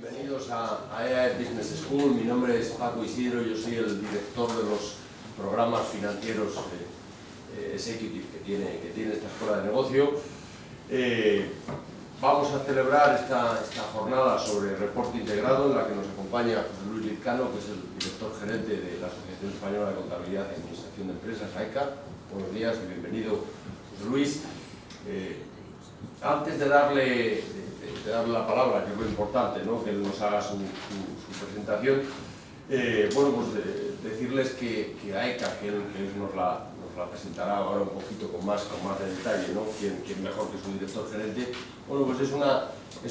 Bienvenidos a EAE Business School. Mi nombre es Paco Isidro, yo soy el director de los programas financieros Executive que tiene esta escuela de negocio. Vamos a celebrar esta jornada sobre reporte integrado, en la que nos acompaña José Luis Lizcano, que es el director gerente de la Asociación Española de Contabilidad y Administración de Empresas, AECA. Buenos días y bienvenido, José Luis. Antes de darle la palabra, que es lo importante, ¿no?, que él nos haga su presentación, decirles que AECA, que él nos la presentará ahora un poquito con más de detalle, ¿no?, quién mejor que su director gerente. Bueno, pues es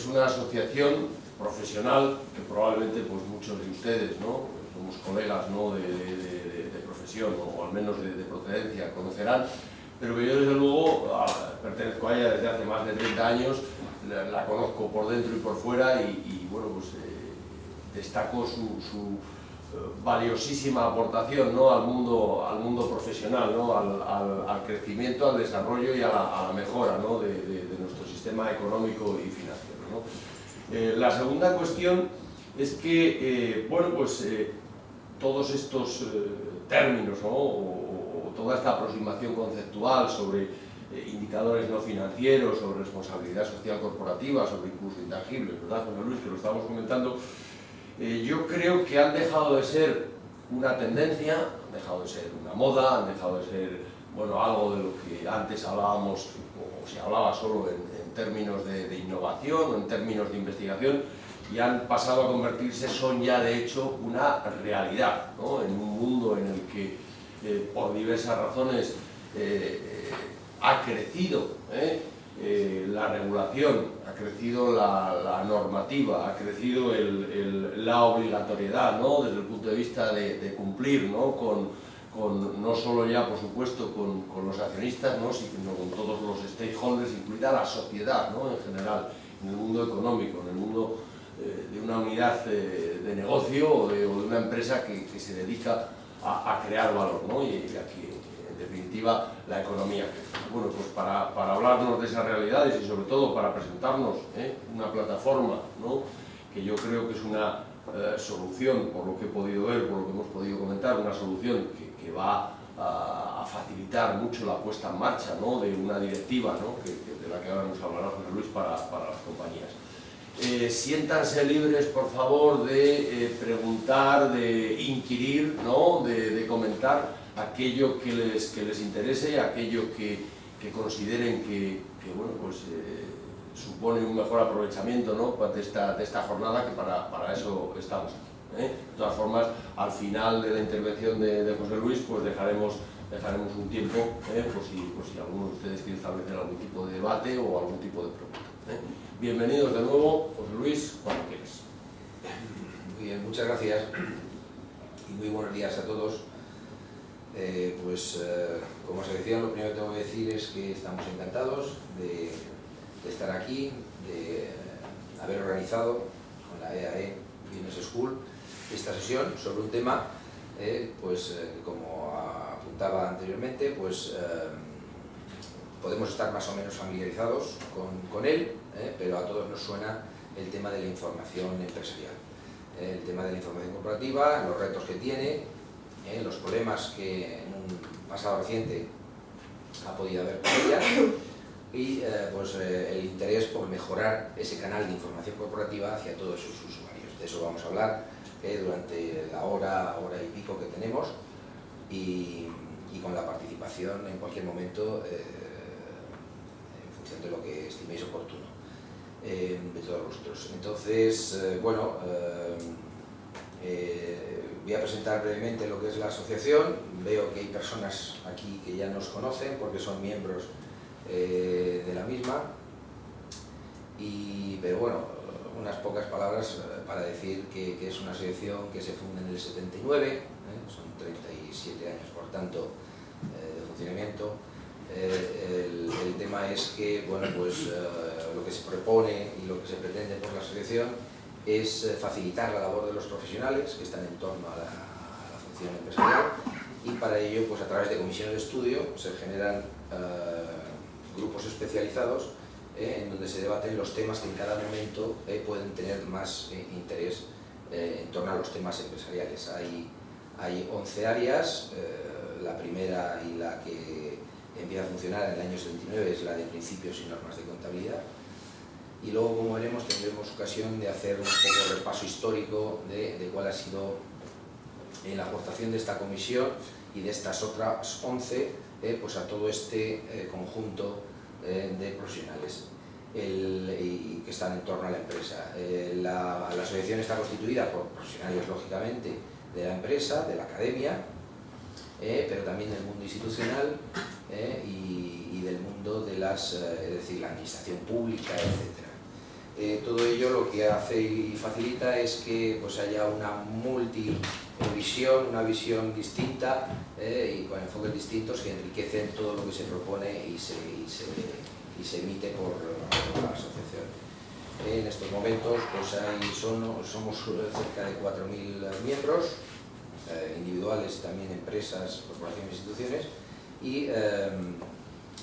una asociación profesional que probablemente pues muchos de ustedes, ¿no?, somos colegas, ¿no?, de profesión, o al menos de procedencia, conocerán, pero que yo desde luego pertenezco a ella desde hace más de 30 años, la conozco por dentro y por fuera y bueno, pues destaco su valiosísima aportación, ¿no?, al mundo profesional, ¿no?, al crecimiento, al desarrollo y a la mejora, ¿no?, de nuestro sistema económico y financiero, ¿no? La segunda cuestión es que todos estos términos, ¿no?, o toda esta aproximación conceptual sobre indicadores no financieros, sobre responsabilidad social corporativa, sobre incluso intangibles, ¿verdad, José Luis?, que lo estábamos comentando, yo creo que han dejado de ser una tendencia, han dejado de ser una moda, han dejado de ser, bueno, algo de lo que antes hablábamos, o se hablaba solo en términos de innovación o en términos de investigación, y han pasado a convertirse, son ya de hecho una realidad, ¿no?, en un mundo en el que por diversas razones ha crecido la regulación, ha crecido la normativa, ha crecido la obligatoriedad, ¿no?, desde el punto de vista de cumplir, ¿no?, con no solo ya, por supuesto, con los accionistas, ¿no?, sino con todos los stakeholders, incluida la sociedad, ¿no?, en general, en el mundo económico, en el mundo de una unidad de negocio o de una empresa que se dedica a crear valor, ¿no?, y aquí, en definitiva, la economía. Bueno, pues para hablarnos de esas realidades y sobre todo para presentarnos una plataforma, ¿no?, que yo creo que es una solución, por lo que he podido ver, por lo que hemos podido comentar, una solución que va a facilitar mucho la puesta en marcha, ¿no?, de una directiva, ¿no?, de la que ahora nos hablará José Luis para las compañías. Siéntanse libres, por favor, de preguntar, de inquirir, ¿no?, de comentar aquello que les interese, aquello que consideren que bueno, pues, supone un mejor aprovechamiento, ¿no?, de esta jornada, que para eso estamos aquí, De todas formas, al final de la intervención de José Luis, pues dejaremos un tiempo, por si alguno de ustedes quiere establecer algún tipo de debate o algún tipo de pregunta. Bienvenidos de nuevo, José Luis, cuando quieras. Muy bien, muchas gracias y muy buenos días a todos. Como sección, lo primero que tengo que decir es que estamos encantados de estar aquí, de haber organizado con la EAE Business School esta sesión sobre un tema, como apuntaba anteriormente, podemos estar más o menos familiarizados con él, pero a todos nos suena el tema de la información empresarial, el tema de la información corporativa, los retos que tiene, los problemas que en un pasado reciente ha podido haber con ella y el interés por mejorar ese canal de información corporativa hacia todos sus usuarios. De eso vamos a hablar durante la hora y pico que tenemos y con la participación en cualquier momento en función de lo que estiméis oportuno de todos vosotros. Entonces, voy a presentar brevemente lo que es la asociación. Veo que hay personas aquí que ya nos conocen porque son miembros de la misma, pero bueno, unas pocas palabras para decir que es una asociación que se funda en el 79, son 37 años por tanto de funcionamiento. El tema es que lo que se propone y lo que se pretende por la asociación es facilitar la labor de los profesionales que están en torno a la función empresarial, y para ello, pues a través de comisiones de estudio se generan grupos especializados en donde se debaten los temas que en cada momento pueden tener más interés en torno a los temas empresariales. Hay 11 áreas, la primera y la que empieza a funcionar en el año 79 es la de principios y normas de contabilidad. Y luego, como veremos, tendremos ocasión de hacer un poco de repaso histórico de cuál ha sido la aportación de esta comisión y de estas otras 11 pues a todo este conjunto de profesionales y que están en torno a la empresa. La asociación está constituida por profesionales, lógicamente, de la empresa, de la academia, pero también del mundo institucional y del mundo de es decir, la administración pública, etc. Todo ello lo que hace y facilita es que pues, haya una multivisión, una visión distinta y con enfoques distintos que enriquecen todo lo que se propone y se emite por la asociación. En estos momentos pues, somos cerca de 4.000 miembros, individuales, también empresas, corporaciones, instituciones, y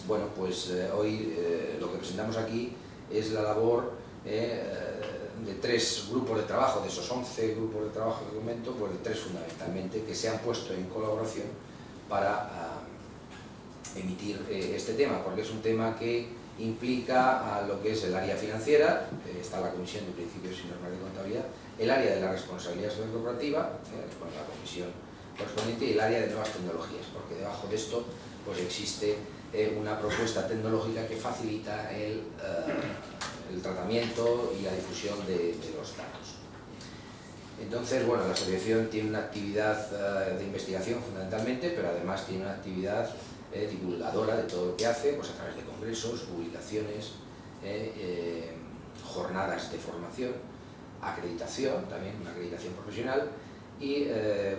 bueno, pues hoy lo que presentamos aquí es la labor de 3 grupos de trabajo, de esos 11 grupos de trabajo que comento, pues de 3 fundamentalmente, que se han puesto en colaboración para emitir este tema, porque es un tema que implica a lo que es el área financiera, está la Comisión de Principios y Normas de Contabilidad, el área de la responsabilidad social corporativa, con la comisión correspondiente, y el área de nuevas tecnologías, porque debajo de esto pues existe una propuesta tecnológica que facilita el tratamiento y la difusión de los datos. Entonces, bueno, la asociación tiene una actividad de investigación fundamentalmente, pero además tiene una actividad divulgadora de todo lo que hace, pues a través de congresos, publicaciones, jornadas de formación, acreditación, también una acreditación profesional, y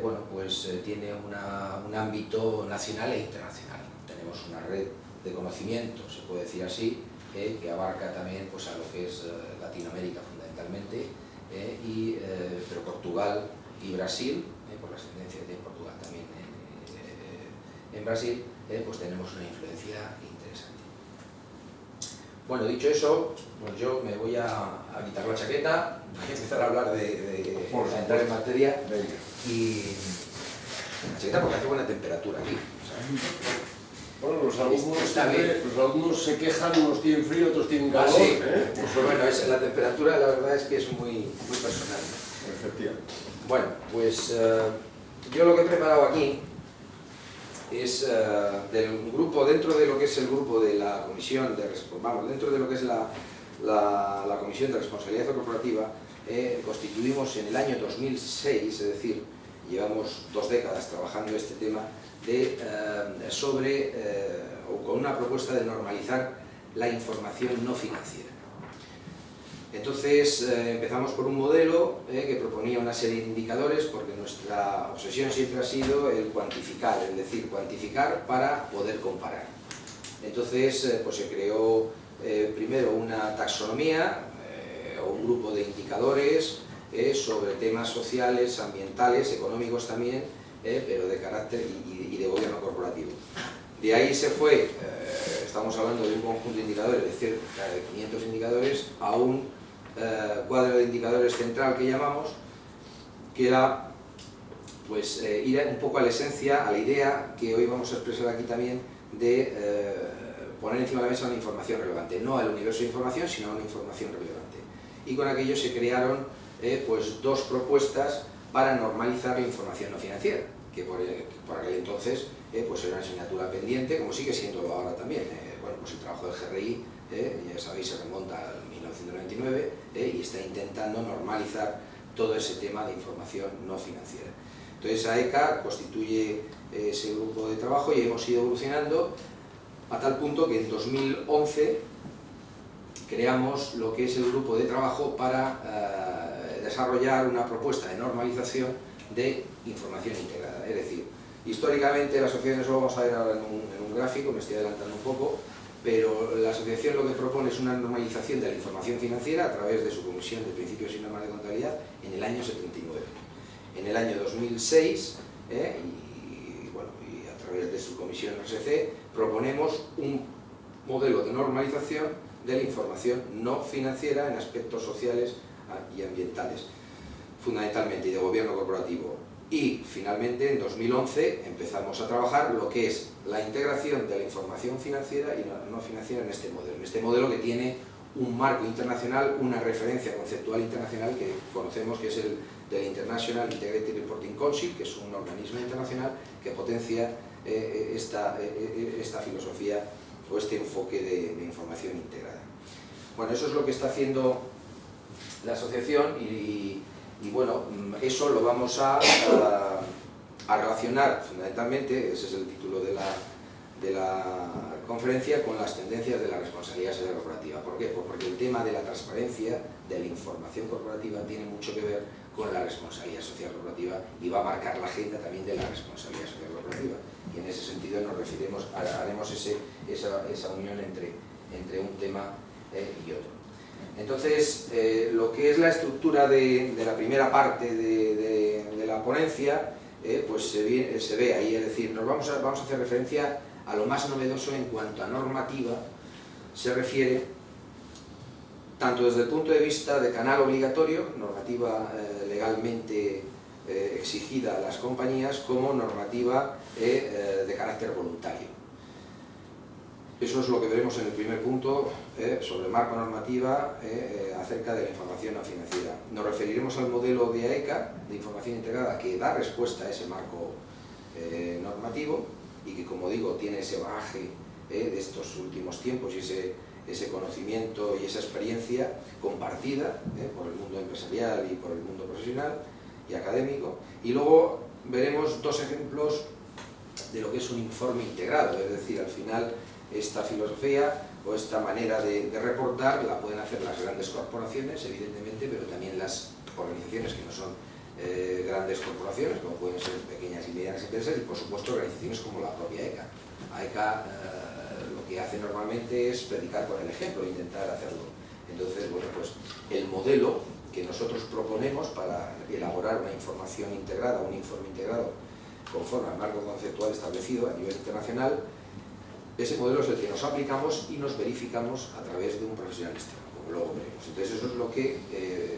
bueno, pues tiene un ámbito nacional e internacional. Tenemos una red de conocimiento, se puede decir así, que abarca también pues, a lo que es Latinoamérica fundamentalmente, pero Portugal y Brasil, por las tendencias de Portugal también en Brasil, pues tenemos una influencia interesante. Bueno, dicho eso, pues yo me voy a quitar la chaqueta, voy a empezar a hablar de entrar en materia, y la chaqueta porque hace buena temperatura aquí, ¿sabes? Bueno, los alumnos se quejan, unos tienen frío, otros tienen calor. Sí. Pues bueno, la temperatura la verdad es que es muy personal. Efectivamente. Bueno, pues yo lo que he preparado aquí es del grupo, dentro de lo que es el grupo de la comisión dentro de lo que es la comisión de responsabilidad corporativa, constituimos en el año 2006, es decir, llevamos 2 décadas trabajando este tema con una propuesta de normalizar la información no financiera. Entonces empezamos por un modelo que proponía una serie de indicadores, porque nuestra obsesión siempre ha sido el cuantificar, es decir, cuantificar para poder comparar. Entonces pues se creó primero una taxonomía o un grupo de indicadores sobre temas sociales, ambientales, económicos también, pero de carácter y de gobierno corporativo. De ahí se fue, estamos hablando de un conjunto de indicadores, de cerca de 500 indicadores, a un cuadro de indicadores central que llamamos, que era pues, ir un poco a la esencia, a la idea que hoy vamos a expresar aquí también, de poner encima de la mesa una información relevante, no al universo de información, sino una información relevante. Y con aquello se crearon pues 2 propuestas para normalizar la información no financiera, que por aquel entonces pues era una asignatura pendiente, como sigue siendo ahora también. Bueno, pues el trabajo del GRI, ya sabéis, se remonta al 1999 y está intentando normalizar todo ese tema de información no financiera. Entonces AECA constituye ese grupo de trabajo y hemos ido evolucionando a tal punto que en 2011 creamos lo que es el grupo de trabajo para desarrollar una propuesta de normalización de información integrada. Es decir, históricamente la asociación, eso lo vamos a ver ahora en un gráfico, me estoy adelantando un poco, pero la asociación lo que propone es una normalización de la información financiera a través de su Comisión de Principios y Normas de Contabilidad en el año 79. En el año 2006, y a través de su comisión RSC, proponemos un modelo de normalización de la información no financiera en aspectos sociales y ambientales, fundamentalmente, y de gobierno corporativo. Y finalmente, en 2011, empezamos a trabajar lo que es la integración de la información financiera y no financiera en este modelo que tiene un marco internacional, una referencia conceptual internacional que conocemos, que es el del International Integrated Reporting Council, que es un organismo internacional que potencia esta filosofía o este enfoque de información integrada. Bueno, eso es lo que está haciendo la asociación y bueno, eso lo vamos a relacionar fundamentalmente, ese es el título de la conferencia, con las tendencias de la responsabilidad social corporativa. ¿Por qué? Pues porque el tema de la transparencia, de la información corporativa, tiene mucho que ver con la responsabilidad social corporativa y va a marcar la agenda también de la responsabilidad social corporativa. Y en ese sentido nos referiremos, haremos esa unión entre un tema y otro. Entonces, lo que es la estructura de la primera parte de la ponencia, pues se ve ahí, es decir, vamos a hacer referencia a lo más novedoso en cuanto a normativa se refiere, tanto desde el punto de vista de canal obligatorio, normativa legalmente exigida a las compañías, como normativa de carácter voluntario. Eso es lo que veremos en el primer punto sobre marco normativa acerca de la información no financiera. Nos referiremos al modelo de AECA, de información integrada, que da respuesta a ese marco normativo y que, como digo, tiene ese bagaje de estos últimos tiempos y ese conocimiento y esa experiencia compartida por el mundo empresarial y por el mundo profesional y académico. Y luego veremos dos ejemplos de lo que es un informe integrado, es decir, al final esta filosofía o esta manera de reportar la pueden hacer las grandes corporaciones, evidentemente, pero también las organizaciones que no son grandes corporaciones, como pueden ser pequeñas y medianas empresas, y por supuesto organizaciones como la propia AECA. AECA lo que hace normalmente es predicar con el ejemplo, intentar hacerlo. Entonces, bueno, pues el modelo que nosotros proponemos para elaborar una información integrada, un informe integrado conforme al marco conceptual establecido a nivel internacional, ese modelo es el que nos aplicamos y nos verificamos a través de un profesional externo, como luego veremos. Entonces eso es lo que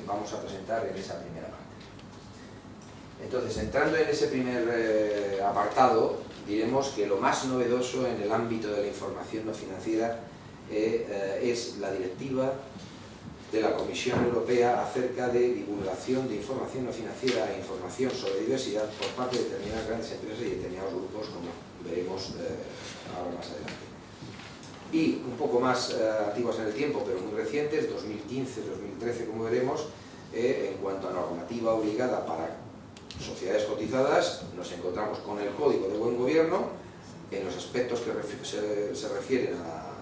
vamos a presentar en esa primera parte. Entonces, entrando en ese primer apartado, diremos que lo más novedoso en el ámbito de la información no financiera es la directiva de la Comisión Europea acerca de divulgación de información no financiera e información sobre diversidad por parte de determinadas grandes empresas y determinados grupos, como veremos ahora más adelante. Y un poco más antiguas en el tiempo, pero muy recientes, 2015, 2013, como veremos, en cuanto a normativa obligada para sociedades cotizadas, nos encontramos con el Código de Buen Gobierno, en los aspectos que se refieren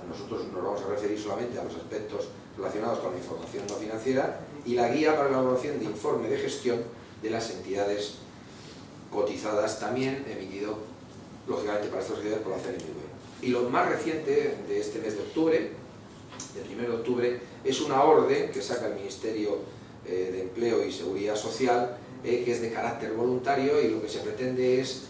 nosotros nos vamos a referir solamente a los aspectos relacionados con la información no financiera, y la guía para la elaboración de informe de gestión de las entidades cotizadas, también emitido, lógicamente, para estas sociedades por la CNMV. Y lo más reciente de este mes de octubre, del 1 de octubre, es una orden que saca el Ministerio de Empleo y Seguridad Social, que es de carácter voluntario, y lo que se pretende es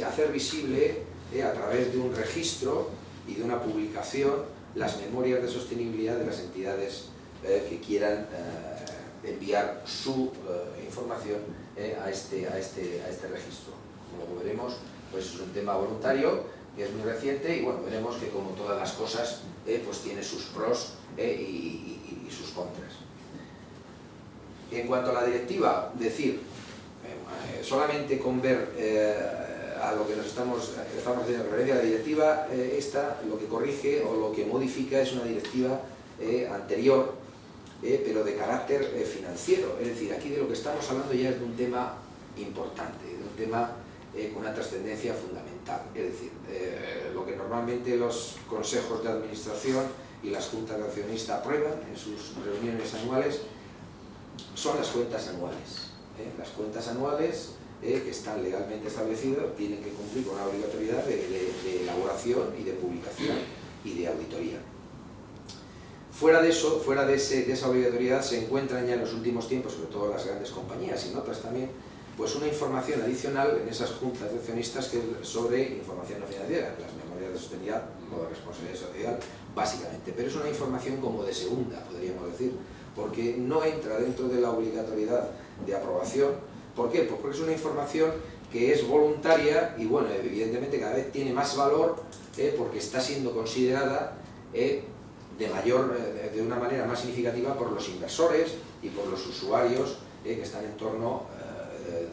hacer visible a través de un registro y de una publicación las memorias de sostenibilidad de las entidades que quieran enviar su información a este registro. Como veremos, pues es un tema voluntario que es muy reciente, y bueno, veremos que, como todas las cosas, pues tiene sus pros y sus contras. En cuanto a la directiva, decir, solamente con ver a lo que estamos haciendo referencia a la directiva, esta lo que corrige o lo que modifica es una directiva anterior, pero de carácter financiero. Es decir, aquí de lo que estamos hablando ya es de un tema importante, de un tema con una trascendencia fundamental. Es decir, lo que normalmente los consejos de administración y las juntas de accionistas aprueban en sus reuniones anuales son las cuentas anuales. Las cuentas anuales que están legalmente establecidas tienen que cumplir con una obligatoriedad de elaboración y de publicación y de auditoría. Fuera de eso, de esa obligatoriedad, se encuentran ya en los últimos tiempos, sobre todo las grandes compañías y en otras también, pues una información adicional en esas juntas de accionistas que es sobre información no financiera, las memorias de sostenibilidad o de responsabilidad social, básicamente. Pero es una información como de segunda, podríamos decir, porque no entra dentro de la obligatoriedad de aprobación. ¿Por qué? Pues porque es una información que es voluntaria y, bueno, evidentemente cada vez tiene más valor porque está siendo considerada de una manera más significativa por los inversores y por los usuarios que están en torno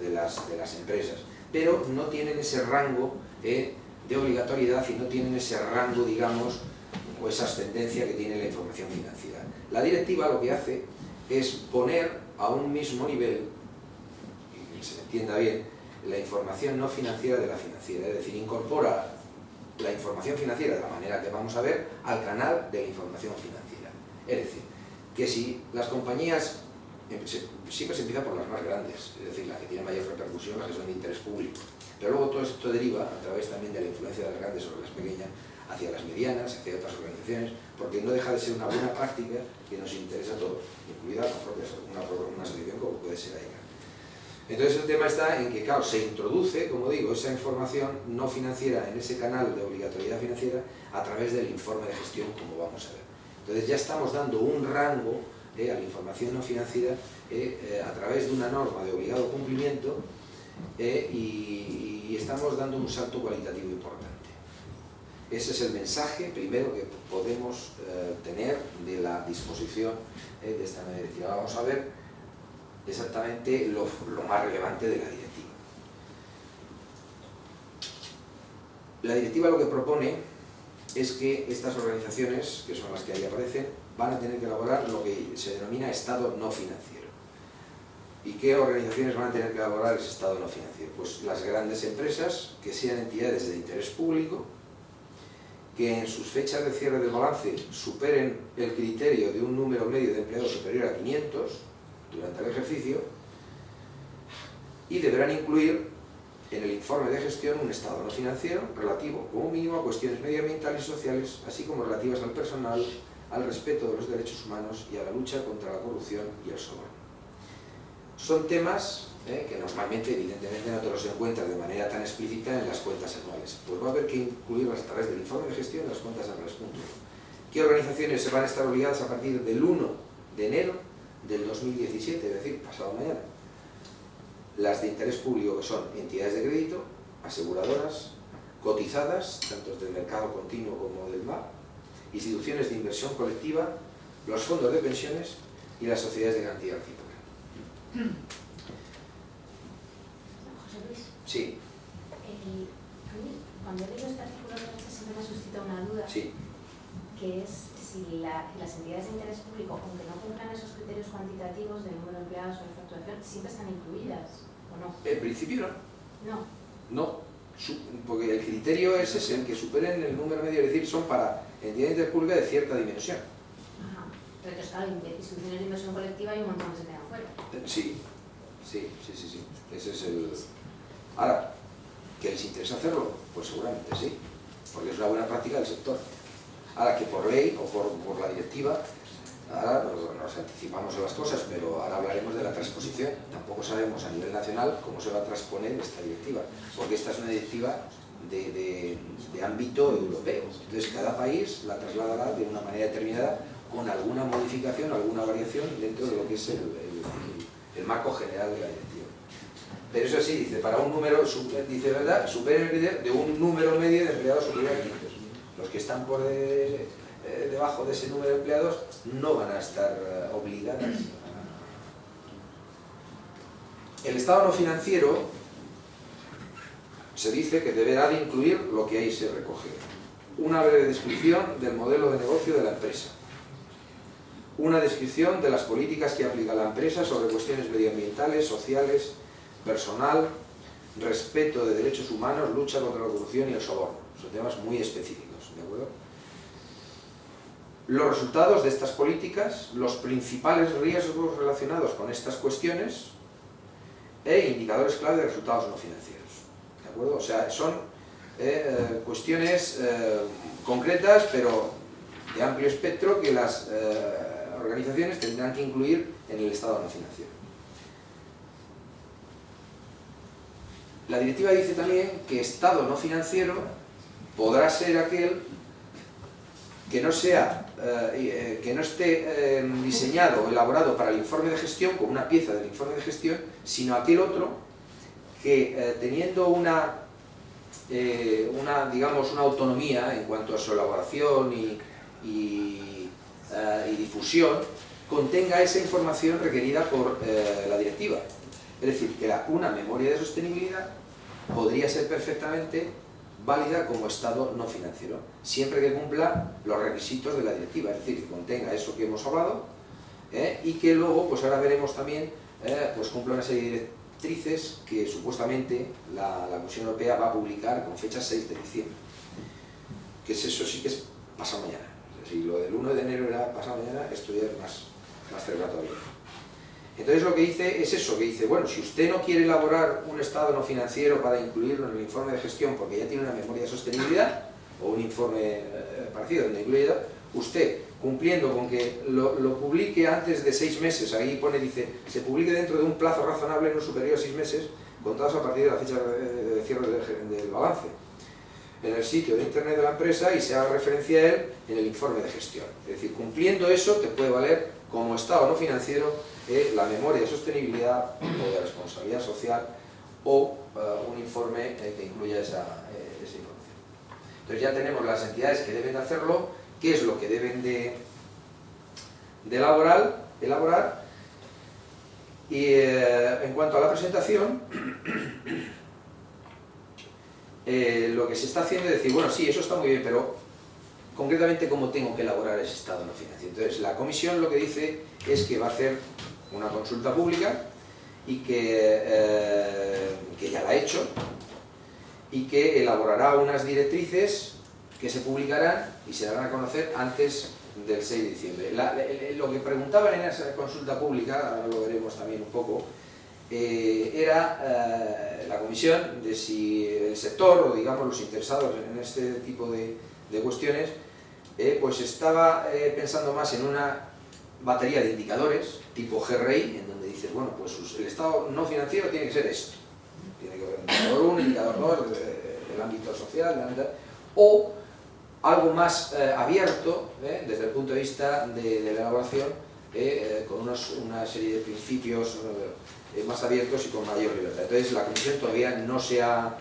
de las empresas. Pero no tienen ese rango de obligatoriedad y no tienen ese rango, digamos, o esa ascendencia que tiene la información financiera. La directiva lo que hace es poner a un mismo nivel, y que se entienda bien, la información no financiera de la financiera, es decir, incorpora la información financiera de la manera que vamos a ver al canal de la información financiera. Es decir, que si las compañías, siempre se empieza por las más grandes, es decir, las que tienen mayor repercusión, las que son de interés público, pero luego todo esto deriva a través también de la influencia de las grandes sobre las pequeñas, hacia las medianas, hacia otras organizaciones, porque no deja de ser una buena práctica que nos interesa a todos, incluida una asociación como puede ser AICA. Entonces el tema está en que, claro, se introduce, como digo, esa información no financiera en ese canal de obligatoriedad financiera a través del informe de gestión, como vamos a ver. Entonces ya estamos dando un rango a la información no financiera a través de una norma de obligado cumplimiento y estamos dando un salto cualitativo importante. Ese es el mensaje primero que podemos tener de la disposición de esta nueva directiva. Vamos a ver exactamente lo más relevante de la directiva. La directiva lo que propone es que estas organizaciones, que son las que ahí aparecen, van a tener que elaborar lo que se denomina estado no financiero. ¿Y qué organizaciones van a tener que elaborar ese estado no financiero? Pues las grandes empresas, que sean entidades de interés público, que en sus fechas de cierre del balance superen el criterio de un número medio de empleados superior a 500 durante el ejercicio, y deberán incluir en el informe de gestión un estado no financiero relativo, como mínimo, a cuestiones medioambientales y sociales, así como relativas al personal, al respeto de los derechos humanos y a la lucha contra la corrupción y el soborno. Son temas que normalmente, evidentemente, no te los encuentras de manera tan explícita en las cuentas anuales. Pues va a haber que incluirlas a través del informe de gestión en las cuentas anuales. ¿Qué organizaciones se van a estar obligadas a partir del 1 de enero del 2017, es decir, pasado mañana? Las de interés público, que son entidades de crédito, aseguradoras, cotizadas, tanto del mercado continuo como del MAP, instituciones de inversión colectiva, los fondos de pensiones y las sociedades de garantía recíproca. José Luis. Sí. Cuando he leído este artículo siempre me ha suscitado una duda, Sí. que es si las entidades de interés público, aunque no cumplan esos criterios cuantitativos de número de empleados o de facturación, siempre están incluidas, ¿o no? En principio No. no, porque el criterio es ese, el que superen el número medio, es decir, son para entidades de interés público de cierta dimensión. Ajá. Pero entonces, claro, instituciones de inversión colectiva y un montón que se quedan fuera. Sí. Ese es el... Ahora, ¿que les interesa hacerlo? Pues seguramente sí, porque es una buena práctica del sector. Ahora, que por ley o por la directiva, ahora nos anticipamos a las cosas, pero ahora hablaremos de la transposición. Tampoco sabemos a nivel nacional cómo se va a transponer esta directiva, porque esta es una directiva de ámbito europeo. Entonces, cada país la trasladará de una manera determinada, con alguna modificación, alguna variación dentro de lo que es el marco general de la directiva. Pero eso sí, dice, para un número, dice, ¿verdad?, supera el criterio de un número medio de empleados superior a 500. Los que están por debajo de ese número de empleados no van a estar obligadas. El estado no financiero se dice que deberá de incluir lo que ahí se recoge: una breve descripción del modelo de negocio de la empresa, una descripción de las políticas que aplica la empresa sobre cuestiones medioambientales, sociales, personal, respeto de derechos humanos, lucha contra la corrupción y el soborno. Son temas muy específicos, ¿de acuerdo? Los resultados de estas políticas, los principales riesgos relacionados con estas cuestiones e indicadores clave de resultados no financieros, ¿de acuerdo? O sea, son cuestiones concretas, pero de amplio espectro, que las organizaciones tendrán que incluir en el estado no financiero. La directiva dice también que estado no financiero podrá ser aquel que no sea, que no esté diseñado o elaborado para el informe de gestión, como una pieza del informe de gestión, sino aquel otro que teniendo digamos, una autonomía en cuanto a su elaboración y difusión, contenga esa información requerida por la directiva. Es decir, que una memoria de sostenibilidad podría ser perfectamente válida como estado no financiero, siempre que cumpla los requisitos de la directiva, es decir, que contenga eso que hemos hablado, y que luego, pues ahora veremos también, pues cumpla una serie de directrices que supuestamente la Comisión Europea va a publicar con fecha 6 de diciembre. Que es eso, sí que es pasado mañana. Si lo del 1 de enero era pasado mañana, esto ya es más cerca todavía. Entonces lo que dice es eso, que dice, bueno, si usted no quiere elaborar un estado no financiero para incluirlo en el informe de gestión porque ya tiene una memoria de sostenibilidad o un informe parecido donde incluye, usted, cumpliendo con que lo publique antes de 6 meses, ahí pone, dice, se publique dentro de un plazo razonable no superior a 6 meses, contados a partir de la fecha de cierre del balance, en el sitio de internet de la empresa y se haga referencia a él en el informe de gestión. Es decir, cumpliendo eso te puede valer como estado no financiero la memoria de sostenibilidad o de responsabilidad social o un informe que incluya esa información. Entonces ya tenemos las entidades que deben de hacerlo, qué es lo que deben de elaborar y en cuanto a la presentación, lo que se está haciendo es decir, bueno, sí, eso está muy bien, pero concretamente cómo tengo que elaborar ese estado no financiero. Entonces la comisión lo que dice es que va a hacer una consulta pública y que ya la ha hecho y que elaborará unas directrices que se publicarán y se darán a conocer antes del 6 de diciembre. Lo que preguntaban en esa consulta pública, ahora lo veremos también un poco, era la comisión de si el sector o digamos los interesados en este tipo de cuestiones pues estaba pensando más en una batería de indicadores tipo GRI, en donde dices, bueno, pues el estado no financiero tiene que ser esto, tiene que haber un indicador 1, indicador 2 del ámbito social, o algo más abierto desde el punto de vista de la elaboración, con una serie de principios más abiertos y con mayor libertad. Entonces la comisión todavía no se ha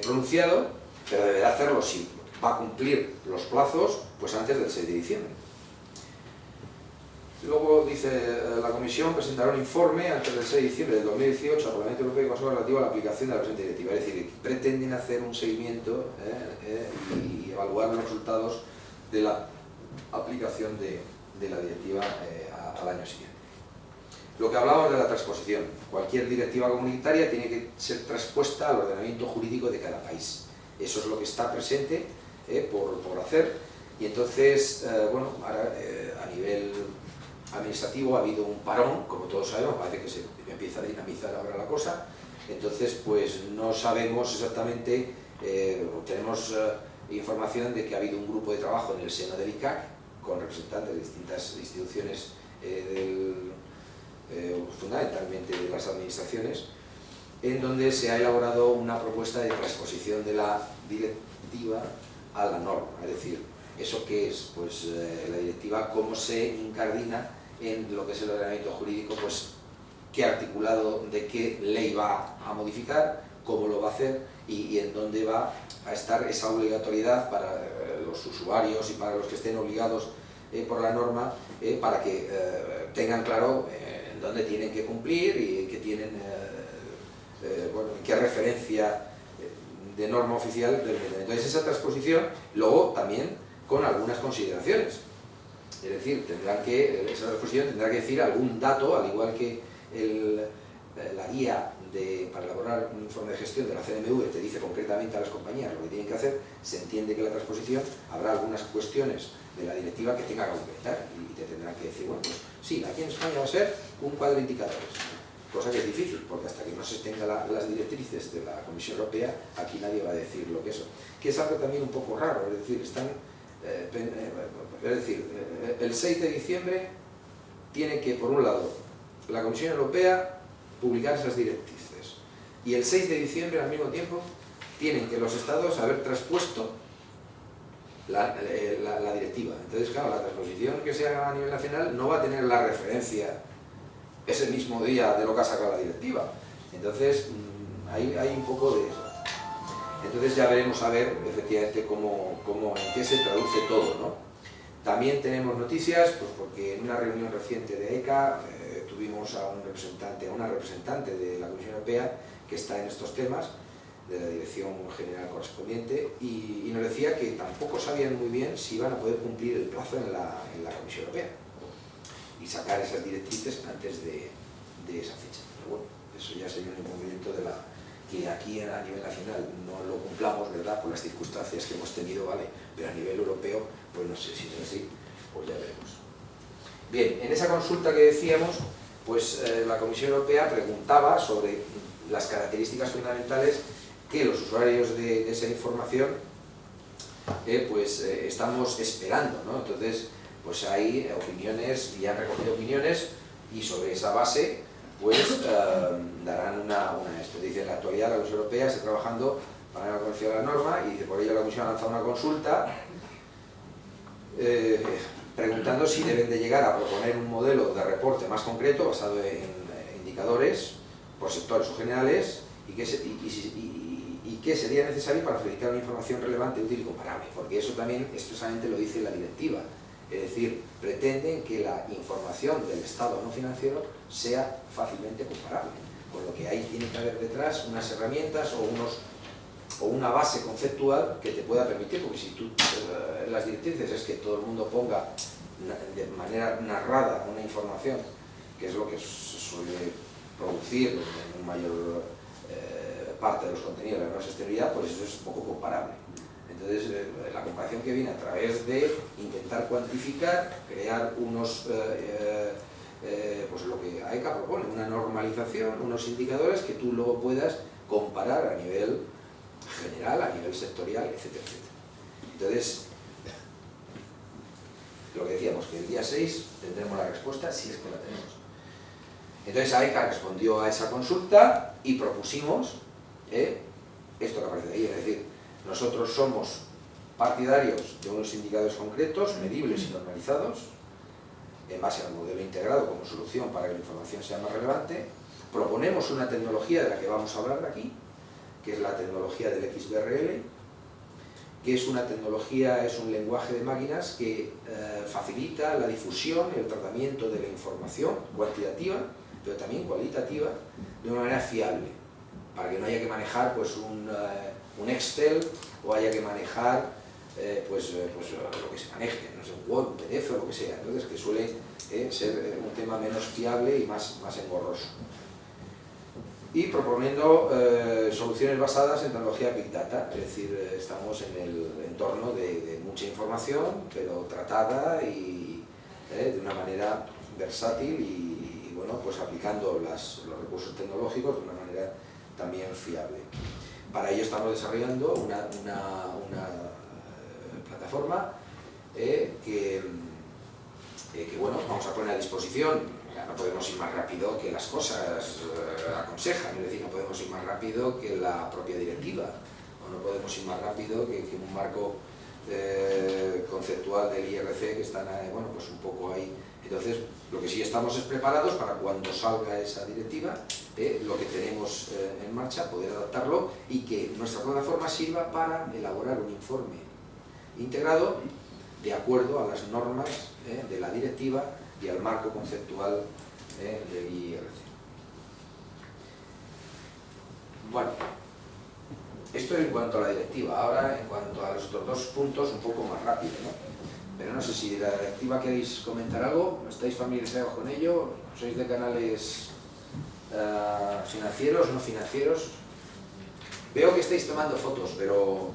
pronunciado, pero deberá hacerlo si va a cumplir los plazos pues antes del 6 de diciembre. Luego dice, la Comisión presentará un informe antes del 6 de diciembre del 2018 al Parlamento Europeo y Consejo relativo a la aplicación de la presente directiva. Es decir, pretenden hacer un seguimiento y evaluar los resultados de la aplicación de la directiva al año siguiente. Lo que hablábamos de la transposición. Cualquier directiva comunitaria tiene que ser transpuesta al ordenamiento jurídico de cada país. Eso es lo que está presente por hacer. Y entonces, bueno, ahora a nivel administrativo ha habido un parón, como todos sabemos, parece que se empieza a dinamizar ahora la cosa, entonces pues no sabemos exactamente, tenemos información de que ha habido un grupo de trabajo en el seno del ICAC, con representantes de distintas instituciones, fundamentalmente de las administraciones, en donde se ha elaborado una propuesta de transposición de la directiva a la norma, es decir, ¿eso qué es? Pues la directiva, cómo se incardina en lo que es el ordenamiento jurídico, pues qué articulado de qué ley va a modificar, cómo lo va a hacer y en dónde va a estar esa obligatoriedad para los usuarios y para los que estén obligados por la norma, para que tengan claro en dónde tienen que cumplir y que tienen, bueno, qué referencia de norma oficial del método. Entonces esa transposición, luego también con algunas consideraciones. Es decir, esa transposición tendrá que decir algún dato, al igual que la guía para elaborar un informe de gestión de la CNMV te dice concretamente a las compañías lo que tienen que hacer. Se entiende que la transposición habrá algunas cuestiones de la directiva que tenga que completar y te tendrán que decir, bueno, pues sí, aquí en España va a ser un cuadro de indicadores, cosa que es difícil, porque hasta que no se tengan las directrices de la Comisión Europea, aquí nadie va a decir lo que es eso, que es algo también un poco raro, es decir, el 6 de diciembre tiene que, por un lado, la Comisión Europea publicar esas directrices, y el 6 de diciembre, al mismo tiempo, tienen que los estados haber traspuesto la directiva. Entonces, claro, la transposición que se haga a nivel nacional no va a tener la referencia ese mismo día de lo que ha sacado la directiva. Entonces, hay un poco de eso. Entonces ya veremos a ver efectivamente en qué se traduce todo, ¿no? También tenemos noticias, pues porque en una reunión reciente de ECA tuvimos a una representante de la Comisión Europea que está en estos temas, de la dirección general correspondiente, y nos decía que tampoco sabían muy bien si iban a poder cumplir el plazo en la Comisión Europea y sacar esas directrices antes de esa fecha. Pero bueno, eso ya sería un inconveniente que aquí a nivel nacional no lo cumplamos, ¿verdad?, por las circunstancias que hemos tenido, ¿vale? Pero a nivel europeo, pues no sé si es así, pues ya veremos. Bien, en esa consulta que decíamos, pues la Comisión Europea preguntaba sobre las características fundamentales que los usuarios de esa información estamos esperando, ¿no? Entonces, pues hay opiniones, y han recogido opiniones, y sobre esa base pues darán esto. Dice, en la actualidad la Comisión Europea está trabajando para la conocer la norma, y por ello la Comisión ha lanzado una consulta preguntando si deben de llegar a proponer un modelo de reporte más concreto basado en indicadores por sectores o generales, y qué sería necesario para facilitar una información relevante, útil y comparable, porque eso también expresamente lo dice la directiva. Es decir, pretenden que la información del estado no financiero sea fácilmente comparable, con lo que ahí tiene que haber detrás unas herramientas o una base conceptual que te pueda permitir, porque si tú las directrices es que todo el mundo ponga de manera narrada una información, que es lo que se suele producir en una mayor parte de los contenidos de la nueva sostenibilidad, pues eso es poco comparable. Entonces, la comparación que viene a través de intentar cuantificar, crear unos, pues lo que AECA propone, una normalización, unos indicadores que tú luego puedas comparar a nivel general, a nivel sectorial, etcétera, etcétera. Entonces, lo que decíamos, que el día 6 tendremos la respuesta, si es que la tenemos. Entonces AECA respondió a esa consulta y propusimos esto que aparece ahí, es decir, nosotros somos partidarios de unos indicadores concretos, medibles y normalizados, en base al modelo integrado como solución para que la información sea más relevante. Proponemos una tecnología de la que vamos a hablar aquí, que es la tecnología del XBRL, que es una tecnología, es un lenguaje de máquinas que facilita la difusión y el tratamiento de la información cuantitativa, pero también cualitativa, de una manera fiable, para que no haya que manejar pues, un Excel, o haya que manejar pues lo que se maneje, no sé, un Word, un PDF o lo que sea. Entonces, que suele ser un tema menos fiable y más engorroso. Y proponiendo soluciones basadas en tecnología Big Data, es decir, estamos en el entorno de mucha información, pero tratada y de una manera versátil y bueno, pues aplicando los recursos tecnológicos de una manera también fiable. Para ello estamos desarrollando una plataforma que bueno, vamos a poner a disposición. Ya no podemos ir más rápido que las cosas aconsejan, es decir, no podemos ir más rápido que la propia directiva, o no podemos ir más rápido que un marco conceptual del IRC que están bueno, pues un poco ahí. Entonces, lo que sí estamos es preparados para cuando salga esa directiva, lo que tenemos en marcha, poder adaptarlo y que nuestra plataforma sirva para elaborar un informe integrado de acuerdo a las normas de la directiva y al marco conceptual del IRC. Bueno, esto en cuanto a la directiva. Ahora, en cuanto a los otros dos puntos, un poco más rápido, ¿no? Pero no sé si de la directiva queréis comentar algo. ¿Estáis familiarizados con ello? ¿Sois de canales financieros, no financieros? Veo que estáis tomando fotos, pero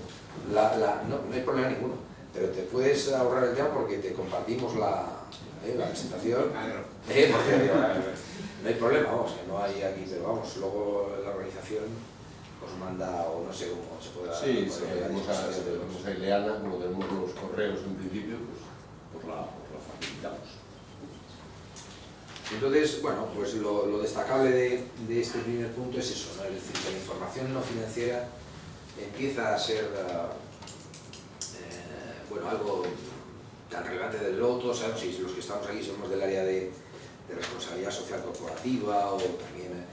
no hay problema ninguno. Pero te puedes ahorrar el tema porque te compartimos la presentación. Porque no hay problema, vamos, que no hay aquí, pero vamos, luego la organización os manda, o no sé cómo se podrá... Sí, vamos a Ileana, como tenemos los correos en principio, pues la facilitamos. Entonces, bueno, pues lo destacable de este primer punto es eso, ¿no? Es decir, que la información no financiera empieza a ser bueno, algo tan relevante del loto, ¿sabes? Si los que estamos aquí somos del área de responsabilidad social corporativa o también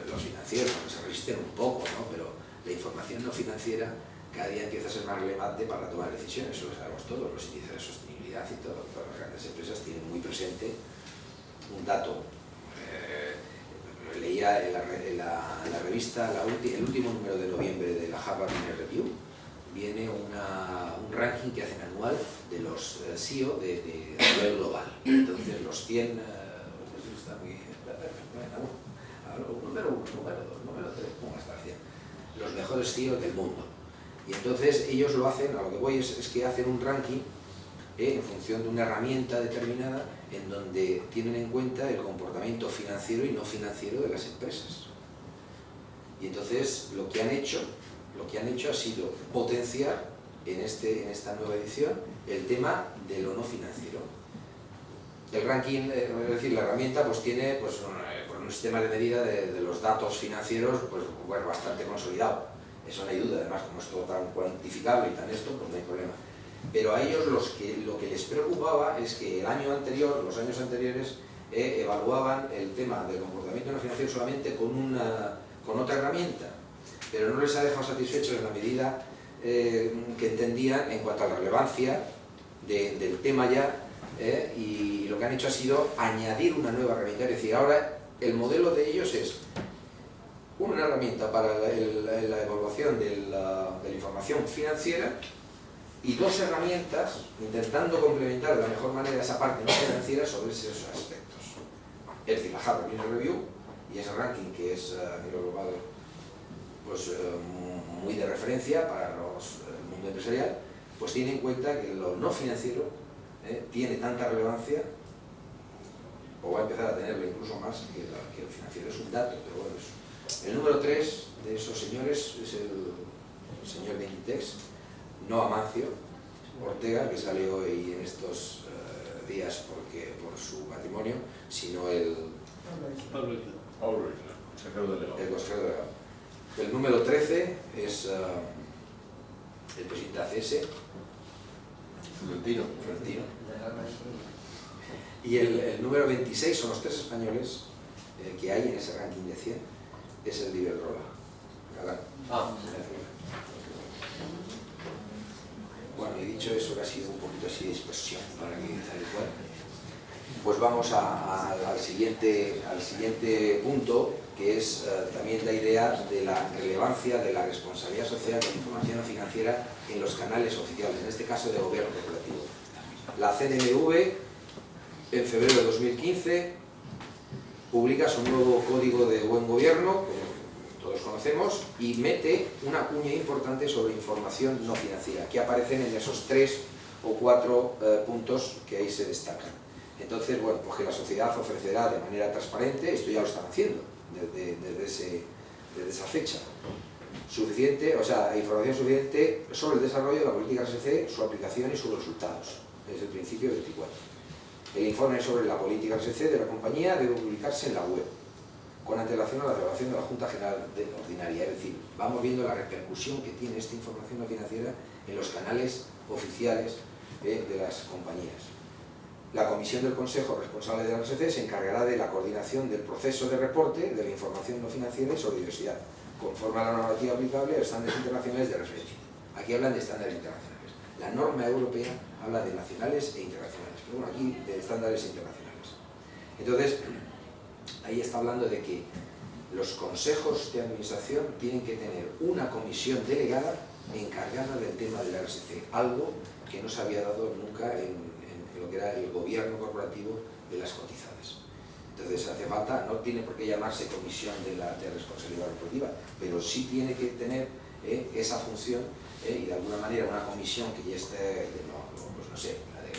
los financieros, que se resisten un poco, ¿no? Pero la información no financiera cada día empieza a ser más relevante para tomar decisiones, eso lo sabemos todos, los índices de sostenibilidad y todo, todas las grandes empresas tienen muy presente un dato. Leía en la revista, el último número de noviembre de la Harvard Business Review, viene un ranking que hacen anual de los CEO de nivel global. Entonces los 100, eso está muy... número 1, número 2, número 3, ¿cómo hasta 100? Los mejores CEOs del mundo. Y entonces ellos lo hacen, a lo que voy es que hacen un ranking en función de una herramienta determinada en donde tienen en cuenta el comportamiento financiero y no financiero de las empresas. Y entonces lo que han hecho ha sido potenciar en esta nueva edición el tema de lo no financiero. El ranking, es decir, la herramienta pues tiene pues, un sistema de medida de los datos financieros pues, bueno, bastante consolidado. Eso no hay duda, además como es todo tan cuantificable y tan esto, pues no hay problema. Pero a ellos lo que les preocupaba es que el año anterior, los años anteriores, evaluaban el tema del comportamiento no financiero solamente con otra herramienta, pero no les ha dejado satisfechos en la medida que entendían en cuanto a la relevancia del tema ya, y lo que han hecho ha sido añadir una nueva herramienta, es decir, ahora el modelo de ellos es una herramienta para la evaluación de la información financiera y dos herramientas intentando complementar de la mejor manera esa parte no financiera sobre esos aspectos. Es decir, la Harvard Business Review y ese ranking que es a nivel global pues, muy de referencia para el mundo empresarial, pues tiene en cuenta que lo no financiero tiene tanta relevancia, o va a empezar a tenerlo incluso más que el financiero. Es un dato, pero bueno, el número 3 de esos señores es el señor de Inditex, no Amancio Ortega, que salió hoy en estos días por su patrimonio, sino el consejero delegado. El consejero delegado. El número 13 es el presidente de ACS, Florentino. Y el número 26 son los 3 españoles que hay en ese ranking de 100, es el de Iberdrola, Galán. Bueno, he dicho eso que ha sido un poquito así de dispersión para que tal y cual. Pues vamos al siguiente punto, que es también la idea de la relevancia de la responsabilidad social de la información no financiera en los canales oficiales, en este caso de gobierno corporativo. La CNMV, en febrero de 2015, publica su nuevo Código de Buen Gobierno, como todos conocemos, y mete una cuña importante sobre información no financiera, que aparecen en esos 3 o 4 puntos que ahí se destacan. Entonces, bueno, pues que la sociedad ofrecerá de manera transparente, esto ya lo están haciendo desde esa fecha, información suficiente sobre el desarrollo de la política RSC, su aplicación y sus resultados, desde el principio 24. El informe sobre la política RSC de la compañía debe publicarse en la web, con antelación a la celebración de la Junta General Ordinaria, es decir, vamos viendo la repercusión que tiene esta información no financiera en los canales oficiales de las compañías. La Comisión del Consejo responsable de la RSC se encargará de la coordinación del proceso de reporte de la información no financiera y sobre diversidad, conforme a la normativa aplicable a los estándares internacionales de referencia. Aquí hablan de estándares internacionales. La norma europea habla de nacionales e internacionales, pero bueno, aquí de estándares internacionales. Entonces, ahí está hablando de que los consejos de administración tienen que tener una comisión delegada encargada del tema de la RSC, algo que no se había dado nunca en lo que era el gobierno corporativo de las cotizadas. Entonces hace falta, no tiene por qué llamarse comisión de responsabilidad corporativa, pero sí tiene que tener esa función y de alguna manera una comisión que ya esté, pues no sé, la de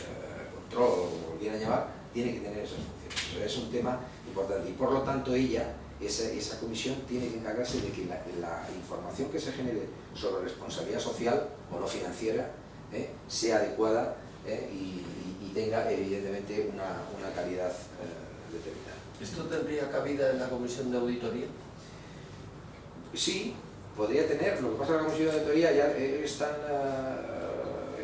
control o como lo quieran llamar, tiene que tener esas funciones. Pero es un tema importante y por lo tanto esa comisión tiene que encargarse de que la información que se genere sobre responsabilidad social o no financiera sea adecuada y tenga evidentemente una calidad determinada. ¿Esto tendría cabida en la comisión de auditoría? Sí, podría tener. Lo que pasa es que la comisión de auditoría ya es tan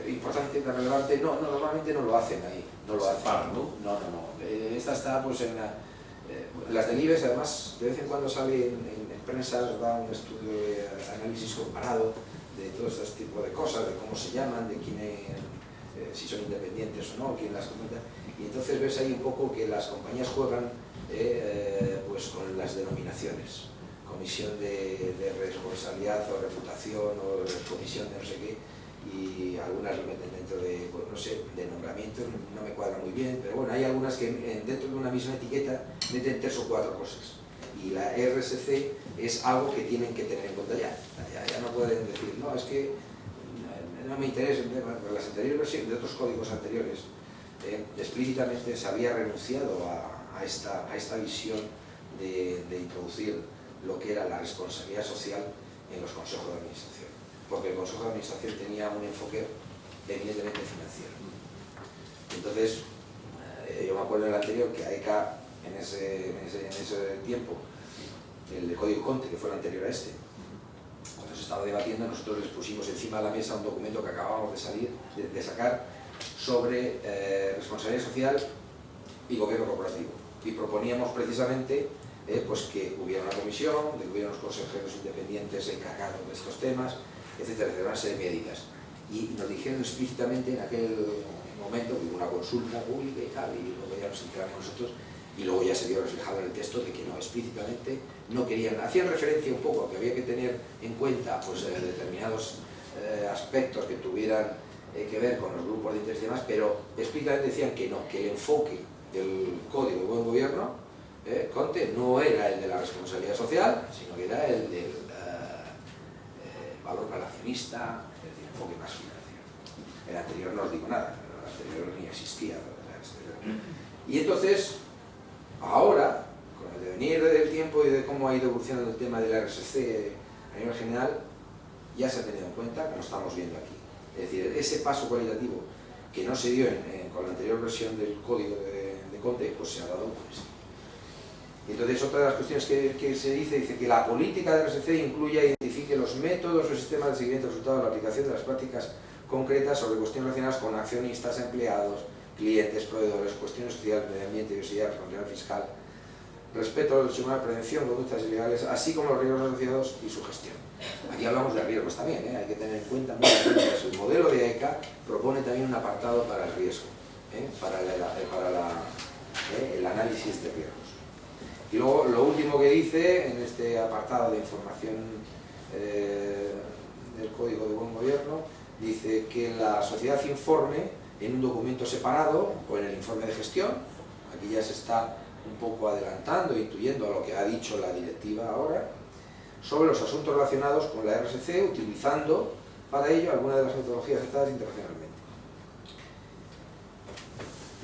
importante, tan relevante. No, normalmente no lo hacen ahí. No lo hacen. No. Esta está pues en las del IBEX, además, de vez en cuando sale en prensa, da un estudio de análisis comparado de todo este tipo de cosas, de cómo se llaman, de quién si son independientes o no, quién las comenta. Y entonces ves ahí un poco que las compañías juegan pues con las denominaciones. Comisión de responsabilidad o reputación o comisión de no sé qué, y algunas lo meten dentro de, pues no sé, de nombramientos, no me cuadra muy bien, pero bueno, hay algunas que dentro de una misma etiqueta meten 3 o 4 cosas. Y la RSC es algo que tienen que tener en cuenta ya no pueden decir, no, es que no me interesa. Las anteriores versiones de otros códigos anteriores explícitamente se había renunciado a esta visión de introducir lo que era la responsabilidad social en los consejos de administración, porque el consejo de administración tenía un enfoque evidentemente financiero. Entonces, yo me acuerdo en el anterior que AECA, en ese tiempo, el código Conte, que fue el anterior a este, cuando se estaba debatiendo, nosotros les pusimos encima de la mesa un documento que acabábamos de sacar sobre responsabilidad social y gobierno corporativo, y proponíamos precisamente pues que hubiera una comisión, que hubiera unos consejeros independientes encargados de estos temas, etcétera, una serie de medidas. Y nos dijeron explícitamente en aquel momento, hubo una consulta pública y tal, y luego ya nos enteramos nosotros, y luego ya se vio reflejado en el texto de que no, explícitamente no querían, hacían referencia un poco a que había que tener en cuenta pues, determinados aspectos que tuvieran que ver con los grupos de interés y demás, pero explícitamente decían que no, que el enfoque del Código de Buen Gobierno Conte no era el de la responsabilidad social, sino que era el del valor para el accionista, el enfoque más financiero. El anterior no os digo nada, el anterior ni existía. Y entonces, ahora, con el devenir del tiempo y de cómo ha ido evolucionando el tema de la RSC a nivel general, ya se ha tenido en cuenta, como estamos viendo aquí. Es decir, ese paso cualitativo que no se dio con la anterior versión del código de Conte, pues se ha dado con esto. Entonces, otra de las cuestiones que se dice que la política de RSC incluya e identifique los métodos o sistemas de seguimiento de resultados de la aplicación de las prácticas concretas sobre cuestiones relacionadas con accionistas, empleados, clientes, proveedores, cuestiones sociales, medio ambiente, diversidad, responsabilidad fiscal, respeto a los derechos humanos, prevención, conductas ilegales, así como los riesgos asociados y su gestión. Aquí hablamos de riesgos también, hay que tener en cuenta muy bien que el modelo de AECA propone también un apartado para el riesgo, para el análisis de riesgos. Y luego, lo último que dice en este apartado de información del Código de Buen Gobierno, dice que la sociedad informe en un documento separado o en el informe de gestión. Aquí ya se está un poco adelantando, intuyendo a lo que ha dicho la directiva ahora, sobre los asuntos relacionados con la RSC, utilizando para ello alguna de las metodologías aceptadas internacionalmente.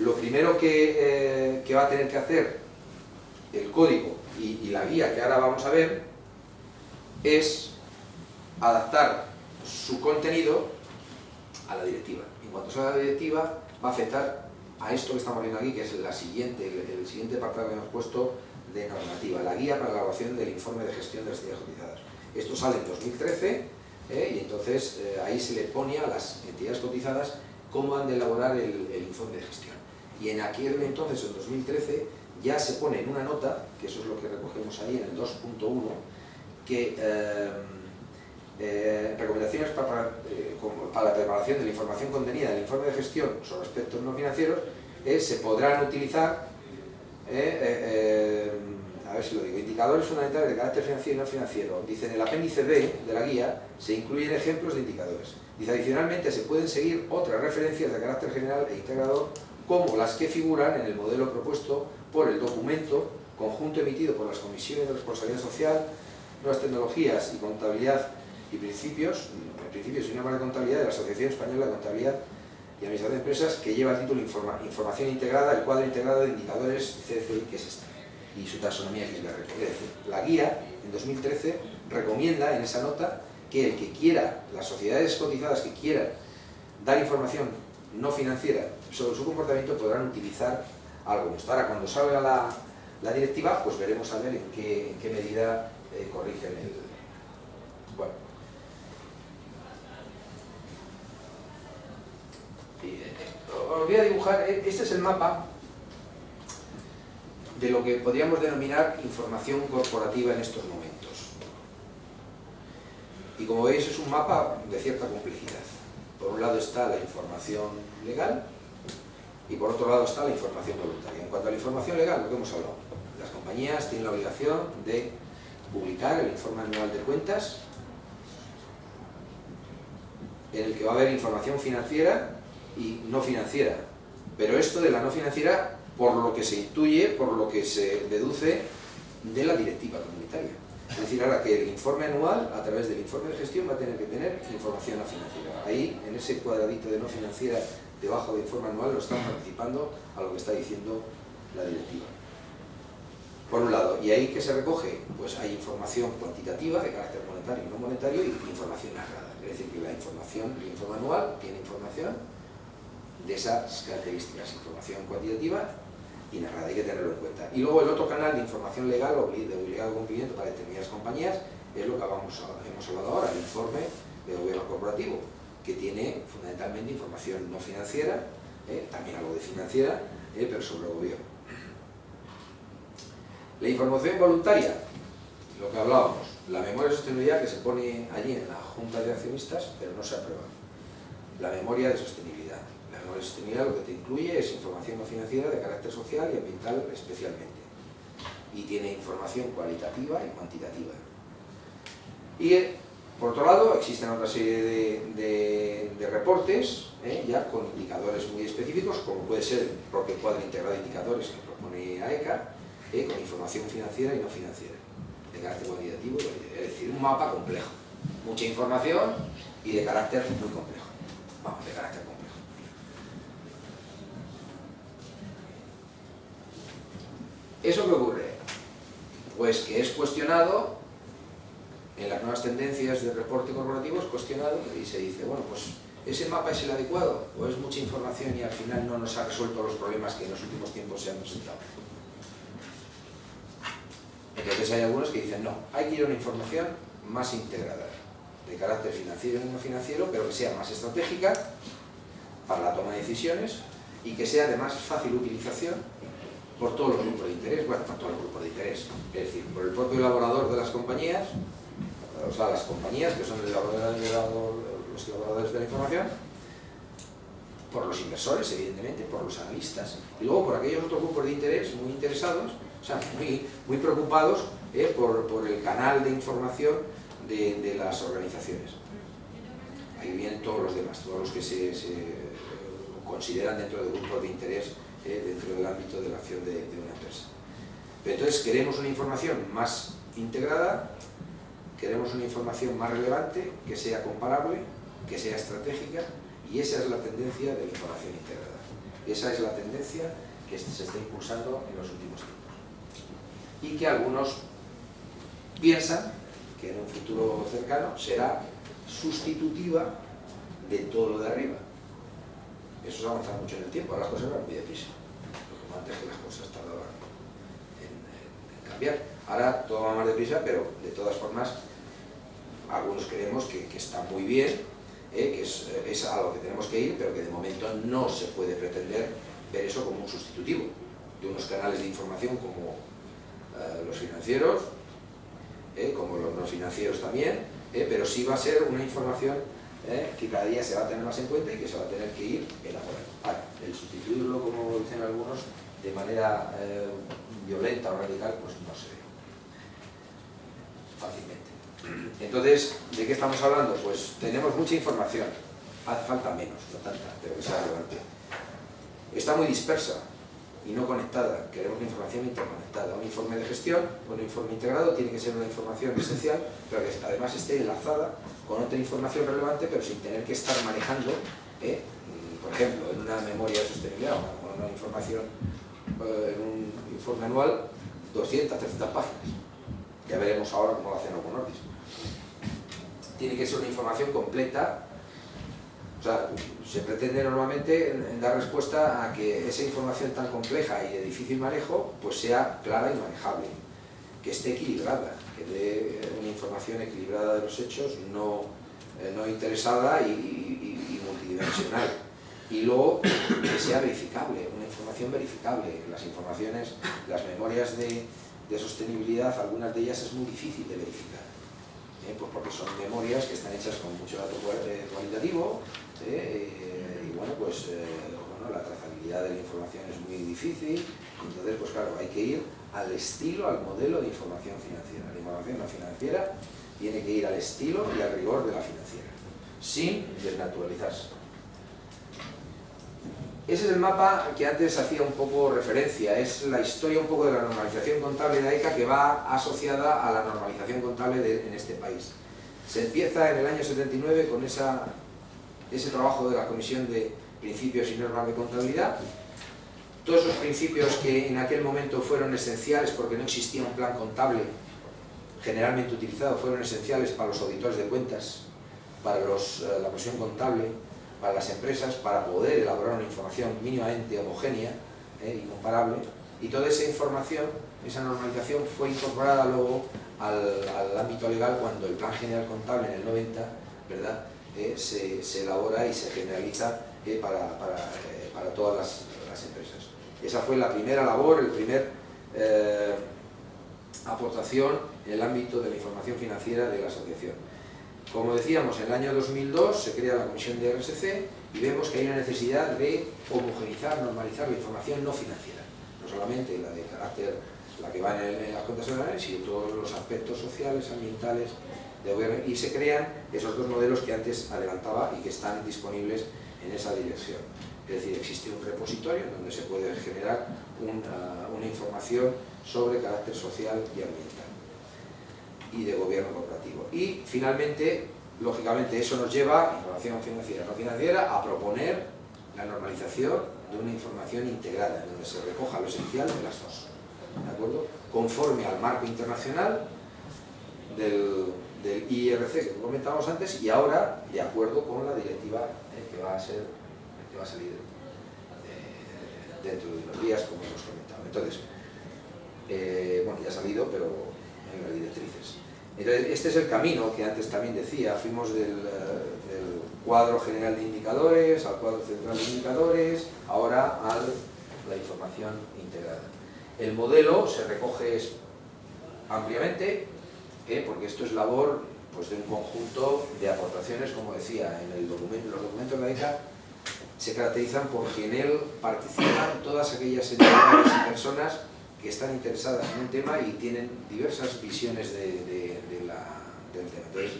Lo primero que va a tener que hacer el código y la guía que ahora vamos a ver es adaptar su contenido a la directiva. En cuanto sea la directiva, va a afectar a esto que estamos viendo aquí, que es el siguiente apartado que hemos puesto de normativa, la guía para la elaboración del informe de gestión de las entidades cotizadas. Esto sale en 2013 y entonces ahí se le pone a las entidades cotizadas cómo han de elaborar el informe de gestión. Y en aquel entonces, en 2013, ya se pone en una nota, que eso es lo que recogemos ahí en el 2.1, que recomendaciones para la preparación de la información contenida en el informe de gestión sobre aspectos no financieros se podrán utilizar, a ver si lo digo, indicadores fundamentales de carácter financiero y no financiero. Dice, en el apéndice B de la guía se incluyen ejemplos de indicadores. Dice, adicionalmente se pueden seguir otras referencias de carácter general e integrador, como las que figuran en el modelo propuesto por el documento conjunto emitido por las comisiones de responsabilidad social, nuevas tecnologías y contabilidad y principios y normas de contabilidad de la Asociación Española de Contabilidad y Administración de Empresas, que lleva el título Información Integrada, el cuadro integrado de indicadores CCI, que es este, y su taxonomía XBRL. Es decir, la guía en 2013 recomienda en esa nota que el que quiera, las sociedades cotizadas que quieran dar información no financiera sobre su comportamiento podrán utilizar algo. Ahora, cuando salga la directiva, pues veremos a ver en qué medida corrigen Bueno. Os voy a dibujar, este es el mapa de lo que podríamos denominar información corporativa en estos momentos. Y como veis es un mapa de cierta complejidad. Por un lado está la información legal y por otro lado está la información voluntaria. En cuanto a la información legal, lo que hemos hablado, las compañías tienen la obligación de publicar el informe anual de cuentas en el que va a haber información financiera y no financiera. Pero esto de la no financiera, por lo que se intuye, por lo que se deduce de la directiva comunitaria. Es decir, ahora que el informe anual, a través del informe de gestión, va a tener que tener información no financiera. Ahí, en ese cuadradito de no financiera, debajo del informe anual, lo están participando a lo que está diciendo la directiva. Por un lado, ¿y ahí qué se recoge? Pues hay información cuantitativa de carácter monetario y no monetario y información narrada. Es decir, que el informe anual tiene información de esas características, información cuantitativa y narrada, hay que tenerlo en cuenta. Y luego el otro canal de información legal de obligado cumplimiento para determinadas compañías es lo que hemos hablado ahora, el informe de gobierno corporativo, que tiene fundamentalmente información no financiera, también algo de financiera, pero sobre el gobierno. La información voluntaria, lo que hablábamos, la memoria de sostenibilidad que se pone allí en la Junta de Accionistas, pero no se aprueba. La memoria de sostenibilidad. La memoria de sostenibilidad lo que te incluye es información no financiera de carácter social y ambiental especialmente. Y tiene información cualitativa y cuantitativa. Y por otro lado, existen otra serie de reportes, ya con indicadores muy específicos, como puede ser el propio cuadro integrado de indicadores que propone AECA, con información financiera y no financiera, de carácter cuantitativo, es decir, un mapa complejo, mucha información y de carácter muy complejo, vamos, de carácter complejo. ¿Eso qué ocurre? Pues que es cuestionado, en las nuevas tendencias de reporte corporativo es cuestionado y se dice, bueno, pues ¿ese mapa es el adecuado o es mucha información y al final no nos ha resuelto los problemas que en los últimos tiempos se han presentado? Entonces hay algunos que dicen, no, hay que ir a una información más integrada, de carácter financiero y no financiero, pero que sea más estratégica para la toma de decisiones y que sea de más fácil utilización por todos los grupos de interés, bueno, por todos los grupos de interés, es decir, por el propio elaborador de las compañías, o sea, las compañías que son los elaboradores de la información, por los inversores, evidentemente, por los analistas, y luego por aquellos otros grupos de interés muy interesados, o sea, muy preocupados por el canal de información de las organizaciones. Ahí vienen todos los demás, todos los que se consideran dentro de grupos de interés dentro del ámbito de la acción de una empresa. Pero entonces queremos una información más integrada, queremos una información más relevante, que sea comparable, que sea estratégica, y esa es la tendencia de la información integrada. Esa es la tendencia que se está impulsando en los últimos tiempos. Y que algunos piensan que en un futuro cercano será sustitutiva de todo lo de arriba. Eso se ha avanzado mucho en el tiempo, ahora las cosas van muy deprisa. Como antes que las cosas tardaban en cambiar. Ahora todo va más deprisa, pero de todas formas, algunos creemos que está muy bien, que es a lo que tenemos que ir, pero que de momento no se puede pretender ver eso como un sustitutivo de unos canales de información como los financieros, como los no financieros también, pero sí va a ser una información que cada día se va a tener más en cuenta y que se va a tener que ir elaborando. Vale, el sustituirlo, como dicen algunos, de manera violenta o radical, pues no se ve fácilmente. Entonces, ¿de qué estamos hablando? Pues tenemos mucha información, hace falta menos, no tanta, pero que sea relevante. Está muy dispersa y no conectada, queremos una información interconectada. Un informe de gestión, un informe integrado, tiene que ser una información esencial, pero que además esté enlazada con otra información relevante, pero sin tener que estar manejando, por ejemplo, en una memoria de sostenibilidad o una información, en un informe anual, 200, 300 páginas. Ya veremos ahora cómo lo hacen los Nordis. Tiene que ser una información completa. O sea, se pretende normalmente en dar respuesta a que esa información tan compleja y de difícil manejo pues sea clara y manejable, que esté equilibrada, que dé una información equilibrada de los hechos, no interesada y multidimensional. Y luego que sea verificable, una información verificable. Las informaciones, las memorias de sostenibilidad, algunas de ellas es muy difícil de verificar, pues porque son memorias que están hechas con mucho dato cualitativo, y bueno, pues la trazabilidad de la información es muy difícil. Entonces, pues claro, hay que ir al estilo, al modelo de información financiera. La información no financiera tiene que ir al estilo y al rigor de la financiera, sin desnaturalizarse. Ese es el mapa que antes hacía un poco referencia, es la historia un poco de la normalización contable de AECA, que va asociada a la normalización contable en este país. Se empieza en el año 79 con ese trabajo de la Comisión de Principios y Normas de Contabilidad. Todos esos principios que en aquel momento fueron esenciales porque no existía un plan contable generalmente utilizado, fueron esenciales para los auditores de cuentas, para la profesión contable, para las empresas, para poder elaborar una información mínimamente homogénea y comparable. Y toda esa información, esa normalización fue incorporada luego al ámbito legal cuando el Plan General Contable en el 90, ¿verdad? Se elabora y se generaliza para todas las empresas. Esa fue la primera labor, el primer aportación en el ámbito de la información financiera de la asociación. Como decíamos, en el año 2002 se crea la Comisión de RSC y vemos que hay una necesidad de homogeneizar, normalizar la información no financiera, no solamente la de carácter, la que va en las cuentas generales, sino todos los aspectos sociales, ambientales, de gobierno, y se crean esos dos modelos que antes adelantaba y que están disponibles en esa dirección. Es decir, existe un repositorio donde se puede generar una información sobre carácter social y ambiental y de gobierno corporativo. Y finalmente, lógicamente, eso nos lleva, información financiera no financiera, a proponer la normalización de una información integrada, en donde se recoja lo esencial de las dos, ¿de acuerdo? Conforme al marco internacional del IRC que comentábamos antes, y ahora de acuerdo con la directiva que va a salir dentro de unos días, como hemos comentado. Entonces, bueno, ya ha salido, pero en las directrices. Entonces, este es el camino que antes también decía. Fuimos del cuadro general de indicadores al cuadro central de indicadores, ahora a la información integrada. El modelo se recoge ampliamente, porque esto es labor pues, de un conjunto de aportaciones, como decía, los documentos de la ECA se caracterizan porque en él participan todas aquellas entidades y personas que están interesadas en un tema y tienen diversas visiones del tema. Entonces,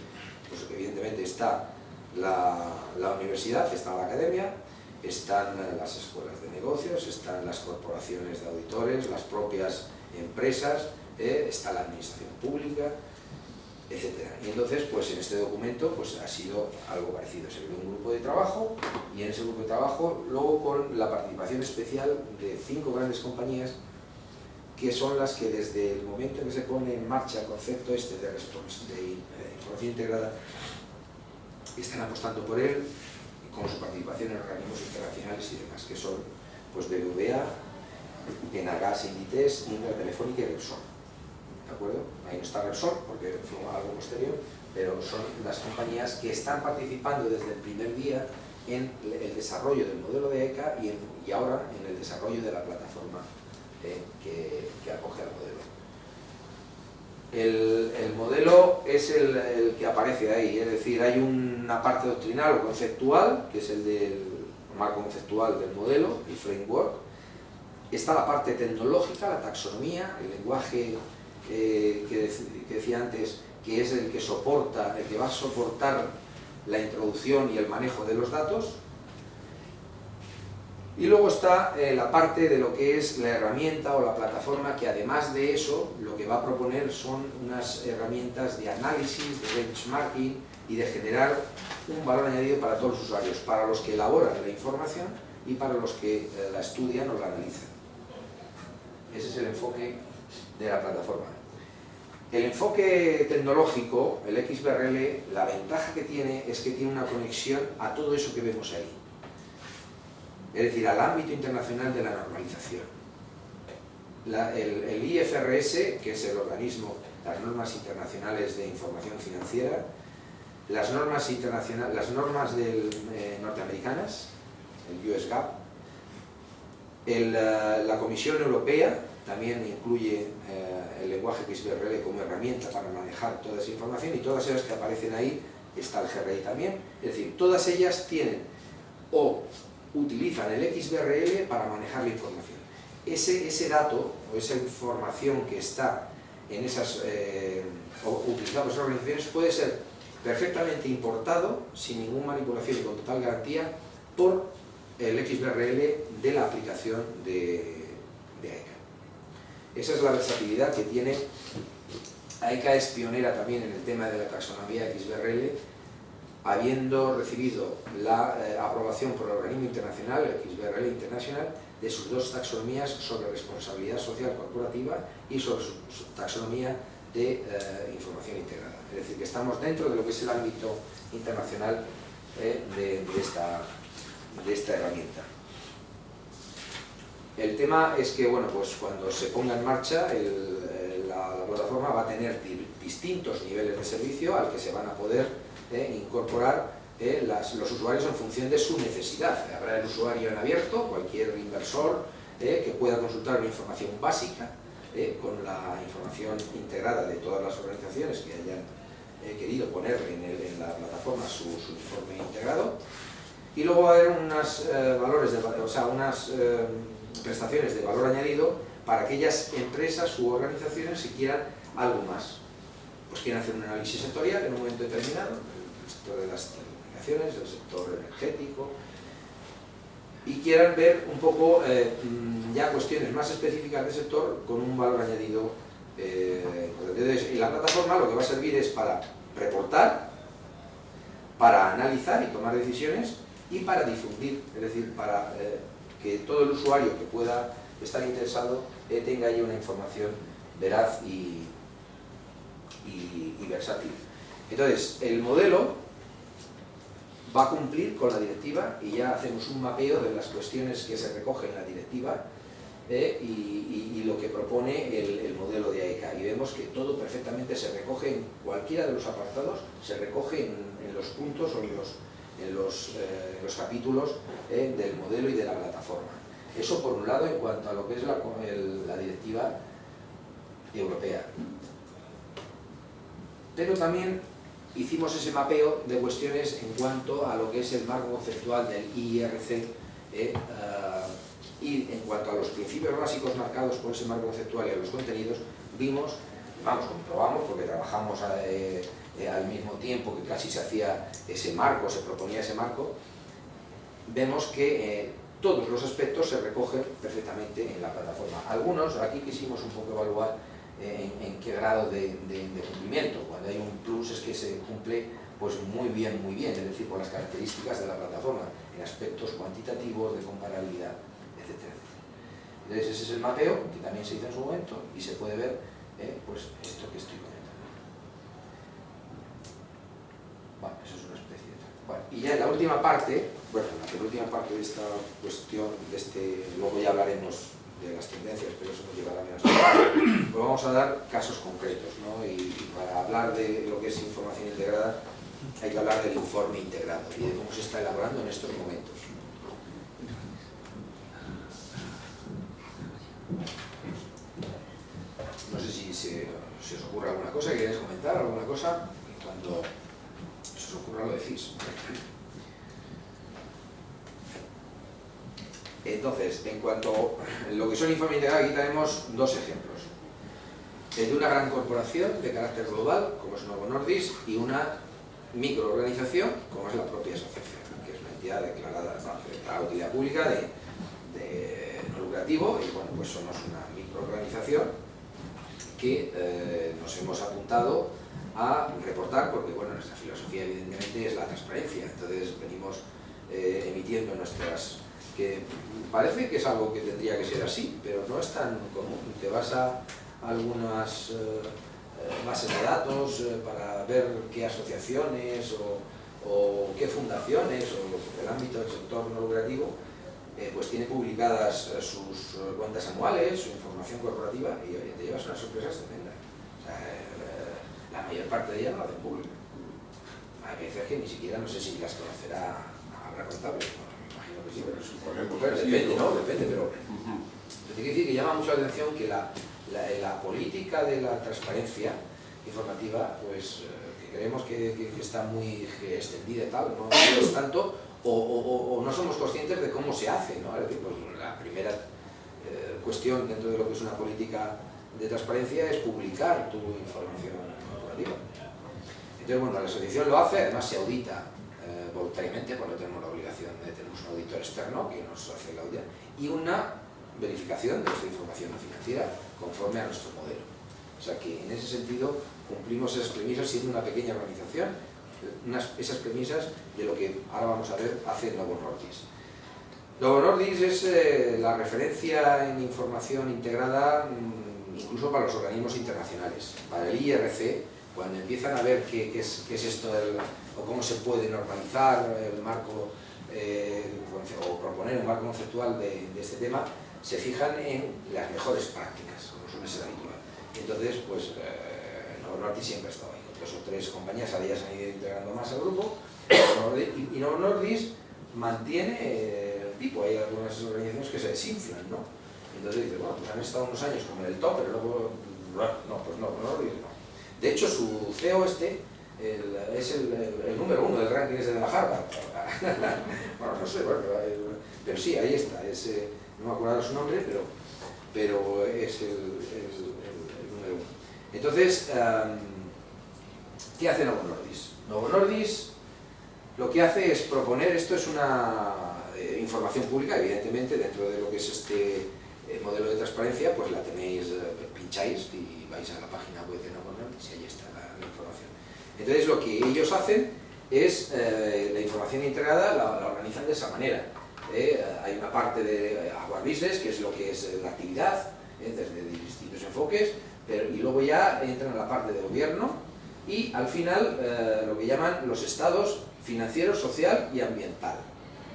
pues evidentemente está la universidad, está la academia, están las escuelas de negocios, están las corporaciones de auditores, las propias empresas, está la administración pública, etc. Y entonces, pues en este documento pues, ha sido algo parecido. Se creó un grupo de trabajo y en ese grupo de trabajo, luego con la participación especial de 5 grandes compañías que son las que desde el momento en que se pone en marcha el concepto de información integrada están apostando por él, con su participación en organismos internacionales y demás, que son pues BBVA, Enagas, Inditex, Indra, Telefónica y Repsol. ¿De acuerdo? Ahí no está Repsol porque fue algo posterior, pero son las compañías que están participando desde el primer día en el desarrollo del modelo de ECA y ahora en el desarrollo de la plataforma que acoge al modelo. El modelo es el que aparece ahí, es decir, hay una parte doctrinal o conceptual, que es el del marco conceptual del modelo, el framework. Está la parte tecnológica, la taxonomía, el lenguaje que decía antes, que es el que va a soportar la introducción y el manejo de los datos. Y luego está la parte de lo que es la herramienta o la plataforma, que además de eso lo que va a proponer son unas herramientas de análisis, de benchmarking y de generar un valor añadido para todos los usuarios, para los que elaboran la información y para los que la estudian o la analizan. Ese es el enfoque de la plataforma. El enfoque tecnológico, el XBRL, la ventaja que tiene es que tiene una conexión a todo eso que vemos ahí. Es decir, al ámbito internacional de la normalización. el IFRS, que es el organismo, las normas internacionales de información financiera, las normas norteamericanas, el US GAAP, la Comisión Europea también incluye el lenguaje XBRL como herramienta para manejar toda esa información, y todas ellas que aparecen ahí, está el GRI también, es decir, todas ellas tienen o utilizan el XBRL para manejar la información. Ese dato o esa información que está en esas utilizadas esas organizaciones puede ser perfectamente importado sin ninguna manipulación y con total garantía por el XBRL de la aplicación de AECA. Esa es la versatilidad que tiene. AECA es pionera también en el tema de la taxonomía XBRL, habiendo recibido la aprobación por el organismo internacional, el XBRL International, de sus dos taxonomías sobre responsabilidad social corporativa y sobre su taxonomía de información integrada. Es decir, que estamos dentro de lo que es el ámbito internacional de esta herramienta. El tema es que, bueno, pues cuando se ponga en marcha la plataforma va a tener distintos niveles de servicio al que se van a poder incorporar los usuarios en función de su necesidad. Habrá el usuario en abierto, cualquier inversor que pueda consultar una información básica con la información integrada de todas las organizaciones que hayan querido poner en la plataforma su informe integrado. Y luego va a haber unas prestaciones de valor añadido para aquellas empresas u organizaciones que quieran algo más. Pues quieren hacer un análisis sectorial en un momento determinado, el sector de las telecomunicaciones, el sector energético, y quieran ver un poco ya cuestiones más específicas del sector con un valor añadido. Entonces, y la plataforma lo que va a servir es para reportar, para analizar y tomar decisiones y para difundir, es decir, para que todo el usuario que pueda estar interesado tenga ahí una información veraz y versátil. Entonces, el modelo va a cumplir con la directiva y ya hacemos un mapeo de las cuestiones que se recogen en la directiva y lo que propone el modelo de AECA, y vemos que todo perfectamente se recoge en cualquiera de los apartados, se recoge en los puntos o en los capítulos del modelo y de la plataforma. Eso por un lado en cuanto a lo que es la directiva europea. Pero también hicimos ese mapeo de cuestiones en cuanto a lo que es el marco conceptual del IRC y en cuanto a los principios básicos marcados por ese marco conceptual y a los contenidos, comprobamos, porque trabajamos al mismo tiempo que casi se hacía ese marco, se proponía ese marco, vemos que todos los aspectos se recogen perfectamente en la plataforma. Algunos, aquí quisimos un poco evaluar en qué grado de cumplimiento. Cuando hay un plus es que se cumple pues muy bien, es decir, por las características de la plataforma, en aspectos cuantitativos, de comparabilidad, etcétera. Entonces ese es el mapeo, que también se hizo en su momento, y se puede ver pues esto que estoy comentando. Bueno, eso es una especie de... Bueno, y ya en la última parte, la penúltima parte de esta cuestión, luego ya hablaremos de las tendencias, pero eso nos llevará menos tiempo. Pues vamos a dar casos concretos, ¿no? Y para hablar de lo que es información integrada hay que hablar del informe integrado y de cómo se está elaborando en estos momentos. No sé si os ocurre alguna cosa, ¿queréis comentar alguna cosa? Cuando se os ocurra lo decís. Entonces, en cuanto a lo que son informes integrados, aquí tenemos dos ejemplos. El de una gran corporación de carácter global, como es Novo Nordisk, y una microorganización, como es la propia asociación, que es una entidad declarada de utilidad pública, de no lucrativo, y bueno, pues somos una microorganización que nos hemos apuntado a reportar, porque bueno, nuestra filosofía evidentemente es la transparencia, entonces venimos emitiendo nuestras... que parece que es algo que tendría que ser así, pero no es tan común. Te vas a algunas bases de datos para ver qué asociaciones o qué fundaciones o el ámbito del sector no lucrativo pues tiene publicadas sus cuentas anuales, su información corporativa, y oye, te llevas unas sorpresas tremendas. O sea, la mayor parte de ellas no la hacen pública. Hay veces que ni siquiera, no sé si las conocerá, habrá contable, no, me imagino que sí, pero depende, ¿no? Depende, pero te quiero decir que llama mucho la atención que la política de la transparencia informativa, pues que creemos que está muy extendida y tal, no es tanto, o no somos conscientes de cómo se hace, ¿no? Es decir, pues la primera cuestión dentro de lo que es una política de transparencia es publicar tu información corporativa. Entonces, bueno, la asociación lo hace, además se audita voluntariamente, porque tenemos la obligación de tener un auditor externo que nos hace la auditoría, y una verificación de nuestra información no financiera conforme a nuestro modelo. O sea que en ese sentido cumplimos esas premisas siendo una pequeña organización, esas premisas de lo que ahora vamos a ver hace Novo Nordisk. Novo Nordisk es la referencia en información integrada incluso para los organismos internacionales. Para el IRC, cuando empiezan a ver qué es esto o cómo se puede normalizar el marco o proponer un marco conceptual de este tema, se fijan en las mejores prácticas, como suele ser habitual. Entonces, pues Novo Nordisk siempre ha estado ahí, con 2 o 3 compañías, ahora ya se han ido integrando más al grupo, y Novo Nordisk mantiene el tipo, hay algunas organizaciones que se desinflan, ¿no? Entonces dice, bueno, pues han estado unos años como en el top, pero luego, no, pues no, Novo Nordisk no. De hecho, su CEO es el número 1 del ranking ese de la Harvard. Bueno, no sé, bueno, pero sí, ahí está, no me acuerdo su nombre, pero es el número 1. Entonces, ¿qué hace Novo Nordisk? Novo Nordisk lo que hace es proponer, esto es una información pública, evidentemente, dentro de lo que es este modelo de transparencia, pues la tenéis, pincháis y vais a la página web de Novo Nordisk y ahí está la información. Entonces, lo que ellos hacen es, la información integrada la organizan de esa manera. Hay una parte de Our Business, que es lo que es la actividad, desde distintos enfoques, y luego ya entran a la parte de gobierno y al final lo que llaman los estados financiero, social y ambiental.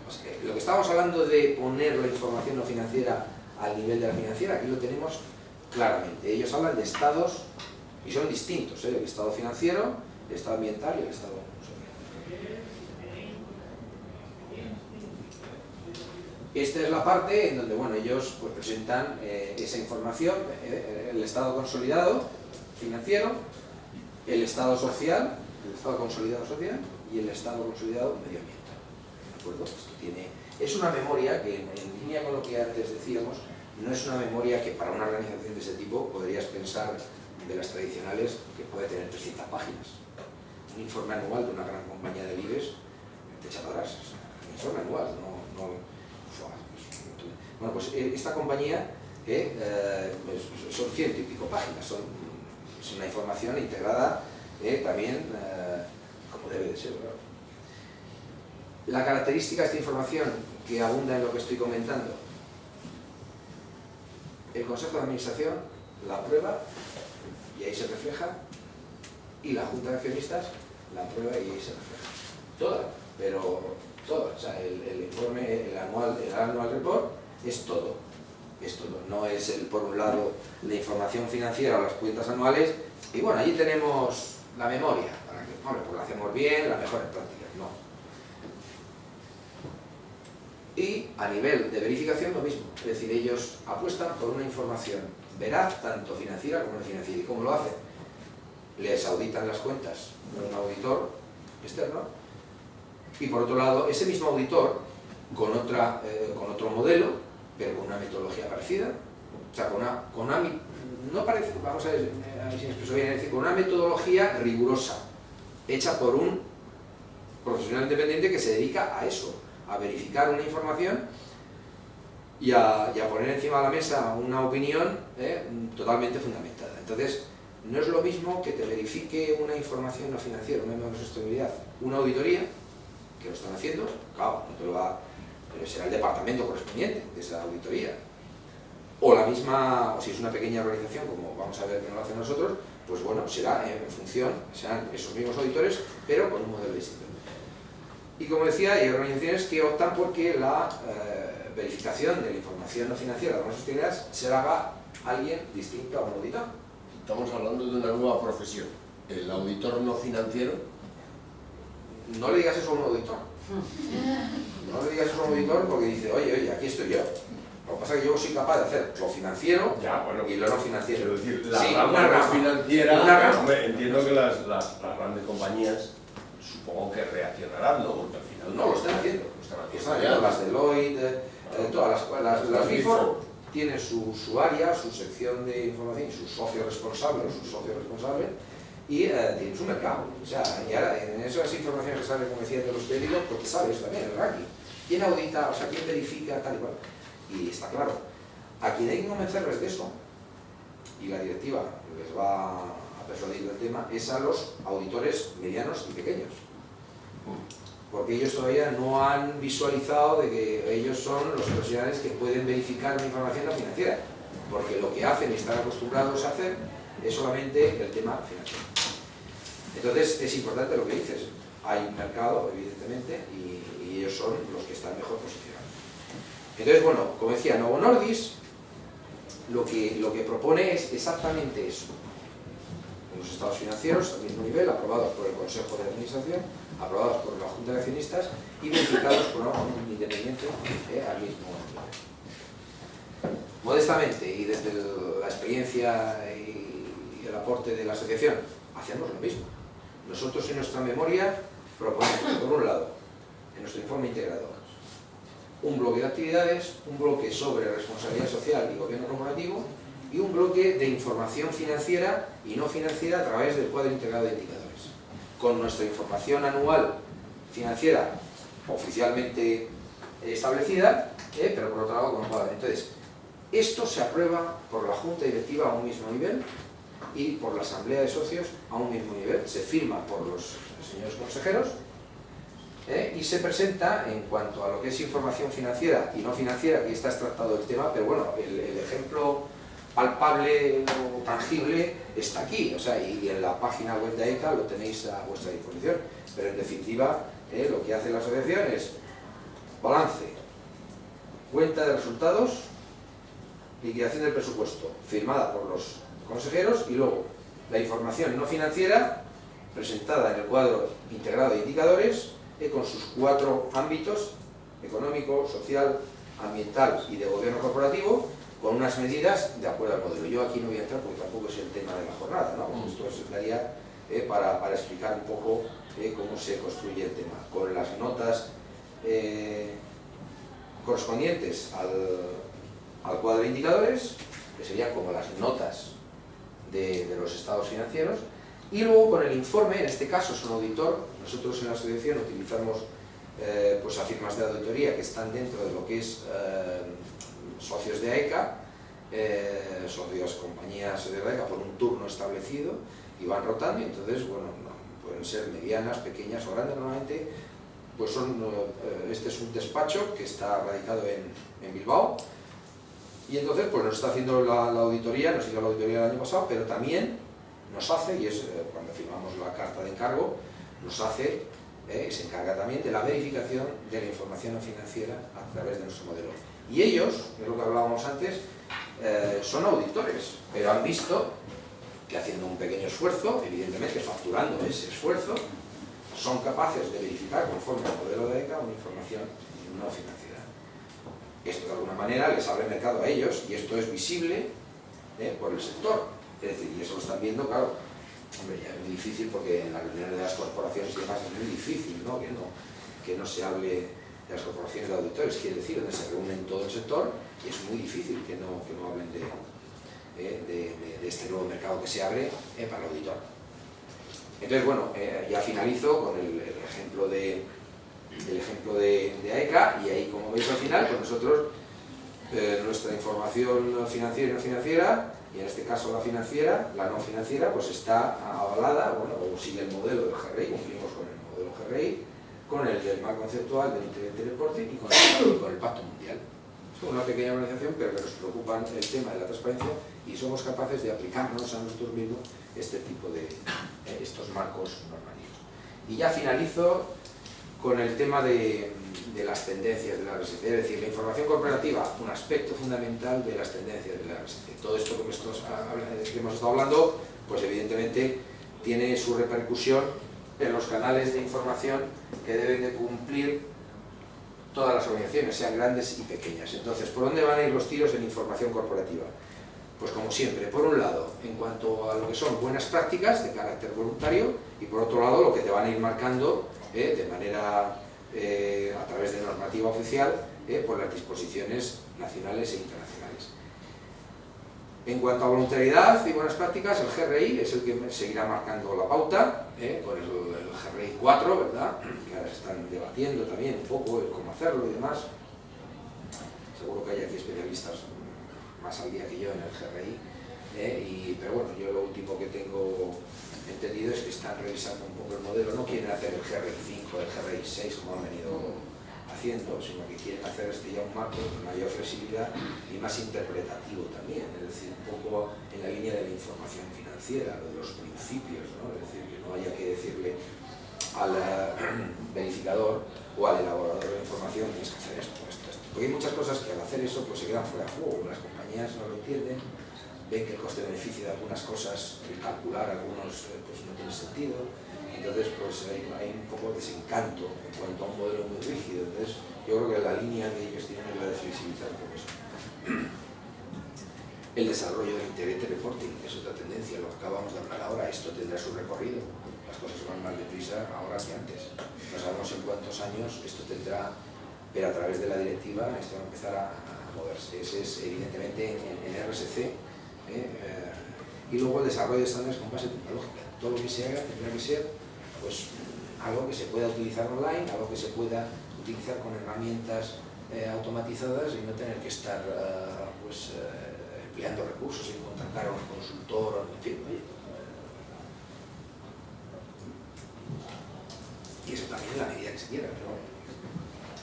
O sea, lo que estábamos hablando de poner la información no financiera al nivel de la financiera, aquí lo tenemos claramente. Ellos hablan de estados y son distintos, el estado financiero, el estado ambiental y el estado social. Esta es la parte en donde, bueno, ellos pues, presentan esa información, el estado consolidado financiero, el estado social, el estado consolidado social y el estado consolidado medioambiental. ¿De acuerdo? Es una memoria que, en línea con lo que antes decíamos, no es una memoria que para una organización de ese tipo podrías pensar de las tradicionales que puede tener 300 páginas. Un informe anual de una gran compañía de IBEX te echa para atrás. Un informe anual, no. Bueno, pues esta compañía son 100 y pico páginas, es una información integrada también como debe de ser, ¿verdad? La característica de esta información que abunda en lo que estoy comentando, el Consejo de Administración la aprueba y ahí se refleja, y la Junta de Accionistas la aprueba y ahí se refleja. Toda, pero toda, o sea, el informe, el annual report es todo, no es por un lado la información financiera o las cuentas anuales, y bueno, allí tenemos la memoria, para que, hombre, pues la hacemos bien, las mejores prácticas, no. Y a nivel de verificación lo mismo, es decir, ellos apuestan por una información veraz, tanto financiera como no financiera. ¿Y cómo lo hacen? Les auditan las cuentas un auditor externo, y por otro lado, ese mismo auditor, con otro modelo, pero con una metodología parecida, o sea, no parece, vamos a ver si me expreso bien, es decir, con una metodología rigurosa, hecha por un profesional independiente que se dedica a eso, a verificar una información y a poner encima de la mesa una opinión totalmente fundamentada. Entonces, no es lo mismo que te verifique una información no financiera, una sostenibilidad, una auditoría, que lo están haciendo, claro, no te lo va, será el departamento correspondiente de esa auditoría. O la misma, o si es una pequeña organización, como vamos a ver que no lo hacen nosotros, pues bueno, será en función, serán esos mismos auditores, pero con un modelo distinto. Y como decía, hay organizaciones que optan porque la verificación de la información no financiera de las sociedades se la haga alguien distinto a un auditor. Estamos hablando de una nueva profesión, el auditor no financiero. No le digas eso a un auditor. No le digas eso a un auditor porque dice, oye, aquí estoy yo. Lo que pasa es que yo soy capaz de hacer lo financiero y lo no financiero. Quiero decir, la Sí, rama una no rama. financiera, Una rama. hombre, entiendo que las grandes compañías supongo que reaccionarán, ¿no? Porque al final No, lo están haciendo. Lo Están haciendo las Deloitte, todas las Big Four tienen su área, su sección de información y sus socios responsables y tienen su mercado. O sea, y ahora en esas informaciones que salen, como decía, de los periódicos, porque sabes también el ranking. ¿Quién audita? O sea, ¿quién verifica? Tal y cual. Y está claro. A quien hay que convencerles de eso, y la directiva les va a persuadir del tema, es a los auditores medianos y pequeños. Porque ellos todavía no han visualizado de que ellos son los profesionales que pueden verificar una información no financiera, porque lo que hacen y están acostumbrados a hacer es solamente el tema financiero. Entonces es importante lo que dices, hay un mercado evidentemente y ellos son los que están mejor posicionados. Entonces, bueno, como decía, Novo Nordisk lo que propone es exactamente eso. Los estados financieros al mismo nivel, aprobados por el Consejo de Administración, aprobados por la Junta de Accionistas y verificados por un independiente al mismo nivel. Modestamente y desde la experiencia y el aporte de la asociación, hacemos lo mismo. Nosotros en nuestra memoria proponemos, por un lado, en nuestro informe integrador, un bloque de actividades, un bloque sobre responsabilidad social y gobierno corporativo y un bloque de información financiera y no financiera a través del cuadro integrado de indicadores. Con nuestra información anual financiera oficialmente establecida, pero por otro lado con un cuadro. Entonces, esto se aprueba por la Junta Directiva a un mismo nivel y por la Asamblea de Socios a un mismo nivel. Se firma por los señores consejeros y se presenta en cuanto a lo que es información financiera y no financiera, aquí está extractado el tema, pero bueno, el ejemplo palpable o tangible está aquí, o sea, y en la página web de AECA lo tenéis a vuestra disposición, pero en definitiva lo que hace la asociación es balance, cuenta de resultados, liquidación del presupuesto firmada por los consejeros y luego la información no financiera presentada en el cuadro integrado de indicadores con sus 4 ámbitos: económico, social, ambiental y de gobierno corporativo, con unas medidas de acuerdo al modelo. Yo aquí no voy a entrar porque tampoco es el tema de la jornada, ¿no? Esto se daría para explicar un poco cómo se construye el tema, con las notas correspondientes al cuadro de indicadores, que serían como las notas de los estados financieros, y luego con el informe, en este caso es un auditor. Nosotros en la asociación utilizamos pues a firmas de auditoría que están dentro de lo que es socios de AECA, socios, compañías de AECA por un turno establecido y van rotando, y entonces, bueno, pueden ser medianas, pequeñas o grandes. Normalmente, pues este es un despacho que está radicado en Bilbao, y entonces pues nos está haciendo la auditoría, nos hizo la auditoría el año pasado, pero también nos hace, y es cuando firmamos la carta de encargo, nos hace, se encarga también de la verificación de la información no financiera a través de nuestro modelo. Y ellos, que es lo que hablábamos antes, son auditores, pero han visto que haciendo un pequeño esfuerzo, evidentemente facturando ese esfuerzo, son capaces de verificar conforme al modelo de AECA una información no financiera. Esto de alguna manera les abre mercado a ellos y esto es visible por el sector. Es decir, y eso lo están viendo, claro, hombre, ya es muy difícil porque en las reuniones de las corporaciones y demás es muy difícil, ¿no? Que no se hable de las corporaciones de auditores, quiere decir, donde se reúnen todo el sector, y es muy difícil que no hablen de este nuevo mercado que se abre para el auditor. Entonces, bueno, ya finalizo con el ejemplo de AECA, y ahí, como veis al final, pues nosotros, nuestra información financiera y no financiera, y en este caso la financiera, la no financiera, pues está avalada, bueno, o sigue el modelo del GRI, cumplimos con el modelo GRI, con el del marco conceptual del interés del deporte y con el Pacto Mundial. Es una pequeña organización, pero que nos preocupa el tema de la transparencia y somos capaces de aplicarnos a nosotros mismos este tipo de estos marcos normativos. Y ya finalizo con el tema de las tendencias de la RSC, es decir, la información corporativa, un aspecto fundamental de las tendencias de la RSC. Todo esto que hemos estado hablando, pues evidentemente tiene su repercusión en los canales de información que deben de cumplir todas las organizaciones, sean grandes y pequeñas. Entonces, ¿por dónde van a ir los tiros en información corporativa? Pues como siempre, por un lado, en cuanto a lo que son buenas prácticas de carácter voluntario, y por otro lado, lo que te van a ir marcando de manera a través de normativa oficial por las disposiciones nacionales e internacionales. En cuanto a voluntariedad y buenas prácticas, el GRI es el que seguirá marcando la pauta, con el GRI 4, ¿verdad? Que ahora se están debatiendo también un poco cómo hacerlo y demás. Seguro que hay aquí especialistas más al día que yo en el GRI, pero bueno, yo lo último que tengo entendido es que están revisando un poco el modelo, no quieren hacer el GRI 5, el GRI 6 como han venido haciendo, sino que quieren hacer ya un marco con mayor flexibilidad y más interpretativo también, es decir, un poco en la línea de la información financiera, de los principios, ¿no? Es decir, que no haya que decirle al verificador o al elaborador de la información tienes que hacer esto, porque hay muchas cosas que al hacer eso pues se quedan fuera de juego, las compañías no lo entienden, ven que el coste-beneficio de algunas cosas, calcular algunos pues no tiene sentido, entonces pues hay un poco de desencanto en cuanto a un modelo muy rígido. Entonces yo creo que la línea que ellos tienen es la de flexibilizar un poco eso. El desarrollo del Integrated Reporting es otra tendencia, lo que acabamos de hablar ahora, esto tendrá su recorrido, las cosas van más deprisa ahora que antes, no sabemos en cuántos años esto tendrá, pero a través de la directiva esto va a empezar a moverse. Ese es evidentemente en RSC, y luego el desarrollo de estándares con base tecnológica. Todo lo que se haga tendrá que ser pues, algo que se pueda utilizar online, algo que se pueda utilizar con herramientas automatizadas y no tener que estar empleando recursos y contratar a un consultor, en fin. Y eso también es la medida que se quiera. Pero...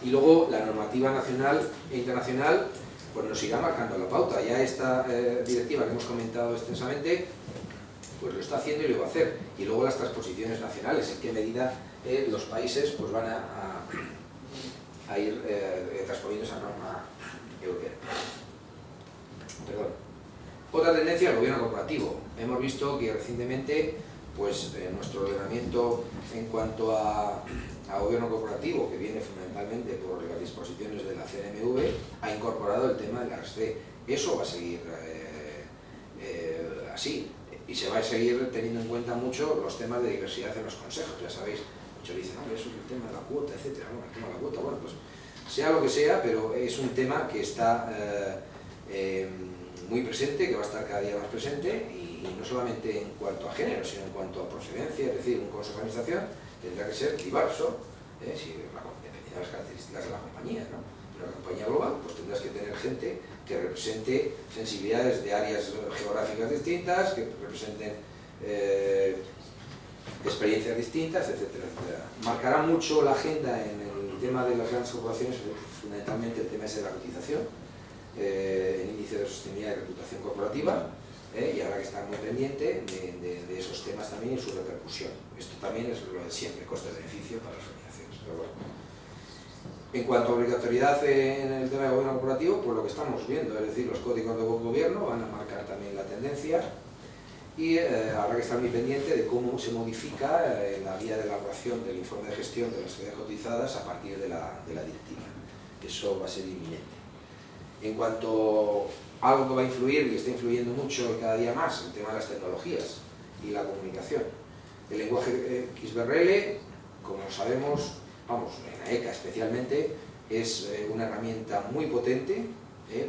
Y luego la normativa nacional e internacional pues nos irá marcando la pauta. Ya esta directiva que hemos comentado extensamente, pues lo está haciendo y lo va a hacer. Y luego las transposiciones nacionales, en qué medida los países pues van a ir transponiendo esa norma europea. Perdón. Otra tendencia, el gobierno corporativo. Hemos visto que recientemente pues, nuestro ordenamiento en cuanto a gobierno corporativo, que viene fundamentalmente por las disposiciones de la CNMV, ha incorporado el tema de la RSC. Eso va a seguir así, y se va a seguir teniendo en cuenta mucho los temas de diversidad en los consejos. Ya sabéis, muchos dicen, eso es el tema de la cuota, etc. Bueno, el tema de la cuota, bueno, pues sea lo que sea, pero es un tema que está muy presente, que va a estar cada día más presente, y no solamente en cuanto a género, sino en cuanto a procedencia, es decir, un consejo de administración tendrá que ser diverso, dependiendo de las características de la compañía, ¿no? En una compañía global, pues tendrás que tener gente que represente sensibilidades de áreas geográficas distintas, que representen experiencias distintas, etcétera, etcétera. Marcará mucho la agenda en el tema de las grandes corporaciones, fundamentalmente el tema es de la cotización, el índice de sostenibilidad y reputación corporativa, y habrá que estar muy pendiente de esos temas también y su repercusión. Esto también es lo de siempre, coste-beneficio para las organizaciones. Pero bueno. En cuanto a obligatoriedad en el tema de gobierno corporativo, pues lo que estamos viendo, es decir, los códigos de buen gobierno van a marcar también la tendencia, y habrá que estar muy pendiente de cómo se modifica la vía de elaboración del informe de gestión de las sociedades cotizadas a partir de la directiva. Eso va a ser inminente. En cuanto a algo que va a influir y está influyendo mucho cada día más, el tema de las tecnologías y la comunicación. El lenguaje XBRL, como sabemos, vamos, en AECA especialmente, es una herramienta muy potente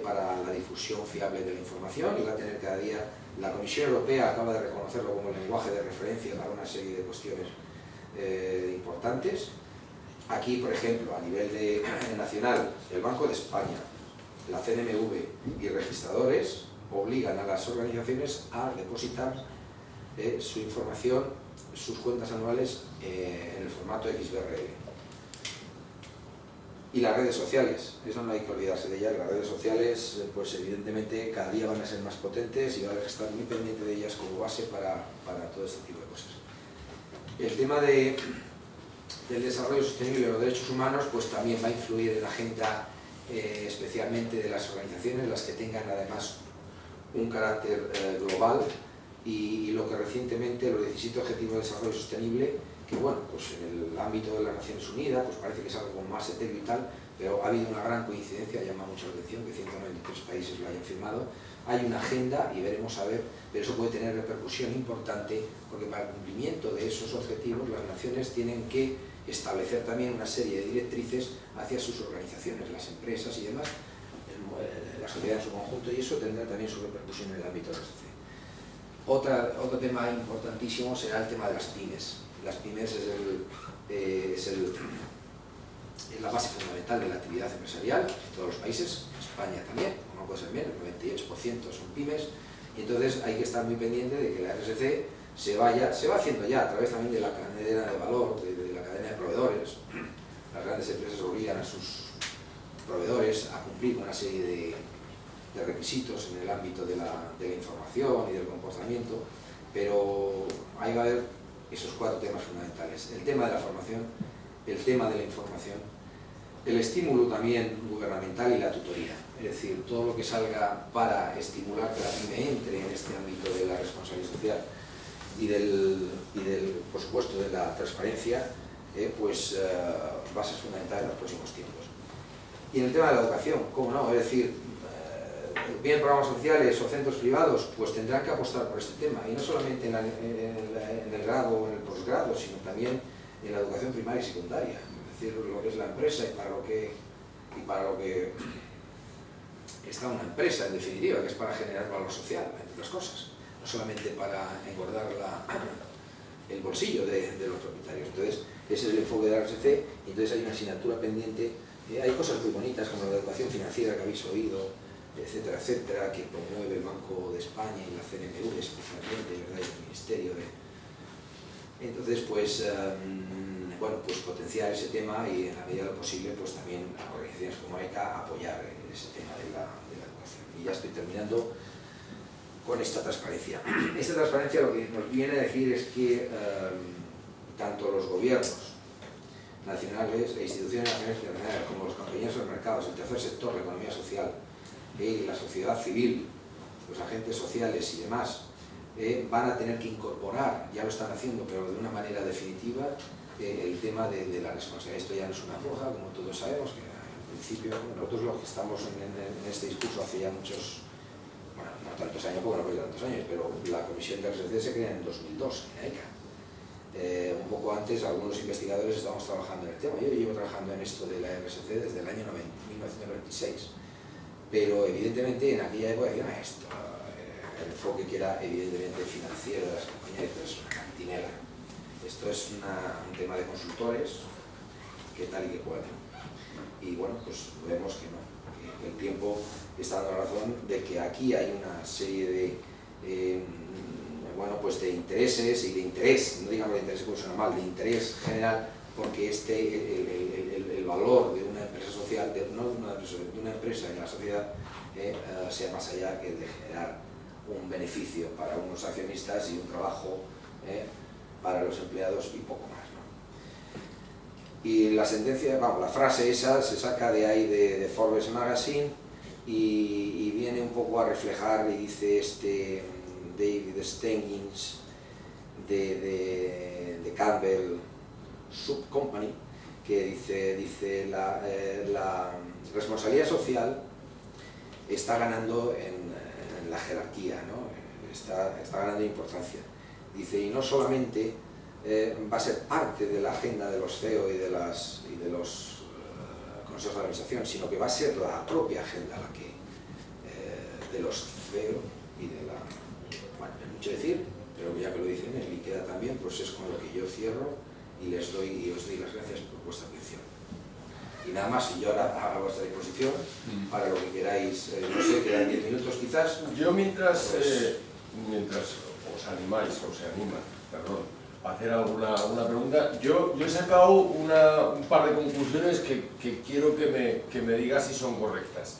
para la difusión fiable de la información, y va a tener cada día. La Comisión Europea acaba de reconocerlo como lenguaje de referencia para una serie de cuestiones importantes. Aquí, por ejemplo, a nivel nacional, el Banco de España, la CNMV y registradores obligan a las organizaciones a depositar su información, sus cuentas anuales en el formato XBRL. Y las redes sociales, eso no hay que olvidarse de ellas. Las redes sociales, pues evidentemente cada día van a ser más potentes y va a haber que estar muy pendiente de ellas como base para todo este tipo de cosas. El tema de del desarrollo sostenible y los derechos humanos, pues también va a influir en la agenda especialmente de las organizaciones, las que tengan además un carácter global, y lo que recientemente los 17 Objetivos de Desarrollo Sostenible, que bueno, pues en el ámbito de las Naciones Unidas pues parece que es algo más etéreo y tal, pero ha habido una gran coincidencia, llama mucho la atención que 193 países lo hayan firmado. Hay una agenda y veremos a ver, pero eso puede tener repercusión importante, porque para el cumplimiento de esos objetivos las naciones tienen que establecer también una serie de directrices hacia sus organizaciones, las empresas y demás, la sociedad en su conjunto, y eso tendrá también su repercusión en el ámbito de la sociedad. Otro tema importantísimo será el tema de las pymes. Las pymes es la base fundamental de la actividad empresarial en todos los países, España también, como puede ser bien, el 98% son pymes, y entonces hay que estar muy pendiente de que la RSC se va haciendo ya a través también de la cadena de valor, de la cadena de proveedores. Las grandes empresas obligan a sus proveedores a cumplir con una serie de requisitos en el ámbito de la información y del comportamiento, pero ahí va a haber esos 4 temas fundamentales: el tema de la formación, el tema de la información, el estímulo también gubernamental y la tutoría, es decir, todo lo que salga para estimular que la pyme entre en este ámbito de la responsabilidad social y por supuesto, de la transparencia, va a ser fundamental en los próximos tiempos. Y en el tema de la educación, ¿cómo no? Es decir, bien programas sociales o centros privados, pues tendrán que apostar por este tema, y no solamente en el grado o en el posgrado, sino también en la educación primaria y secundaria, es decir, lo que es la empresa y para lo que está una empresa, en definitiva, que es para generar valor social, entre otras cosas, no solamente para engordar el bolsillo de los propietarios. Entonces, ese es el enfoque de la RSC, y entonces hay una asignatura pendiente. Hay cosas muy bonitas como la educación financiera que habéis oído, etcétera, etcétera, que promueve el Banco de España y la CNMV especialmente, ¿verdad? Y el Ministerio de... Entonces, pues potenciar ese tema, y en la medida de lo posible, pues también a organizaciones como ECA apoyar ese tema de la educación. Y ya estoy terminando con esta transparencia. Esta transparencia lo que nos viene a decir es que tanto los gobiernos nacionales e instituciones nacionales e internacionales como los compañeros de los mercados, el tercer sector, la economía social, la sociedad civil, los agentes sociales y demás, van a tener que incorporar, ya lo están haciendo, pero de una manera definitiva, el tema de la responsabilidad. Esto ya no es una foja, como todos sabemos, que al principio, nosotros los que estamos en este discurso hace ya muchos, bueno, no tantos años, porque no fue tantos años, pero la comisión de RSC se crea en 2002, en ECA. Un poco antes, algunos investigadores estábamos trabajando en el tema. Yo llevo trabajando en esto de la RSC desde el año 1996, pero evidentemente en aquella época decían esto, el enfoque que era evidentemente financiero de las compañías, esto es una cantinela, esto es un tema de consultores, que tal y que cual. Y bueno, pues vemos que no, que el tiempo está dando razón de que aquí hay una serie de pues de intereses y de interés, no digamos de interés porque suena mal, de interés general, porque el valor de una empresa social, de una empresa en la sociedad, sea más allá que de generar un beneficio para unos accionistas y un trabajo para los empleados y poco más, ¿no? Y la sentencia, la frase esa se saca de ahí de Forbes Magazine y viene un poco a reflejar, y dice David Stengins de Campbell Soup Company, que dice la responsabilidad social está ganando en la jerarquía, ¿no? Está ganando importancia. Dice, y no solamente va a ser parte de la agenda de los CEO y de los consejos de administración, sino que va a ser la propia agenda la que de los CEO y de la... Bueno, es mucho decir, pero ya que lo dicen, y queda también, pues es con lo que yo cierro y os doy las gracias por vuestra atención. Y nada más, y yo ahora a vuestra disposición para lo que queráis, no sé, quedan 10 minutos quizás. Yo mientras os animáis, o se animan, perdón, a hacer alguna pregunta, yo he sacado un par de conclusiones que quiero que me digas si son correctas.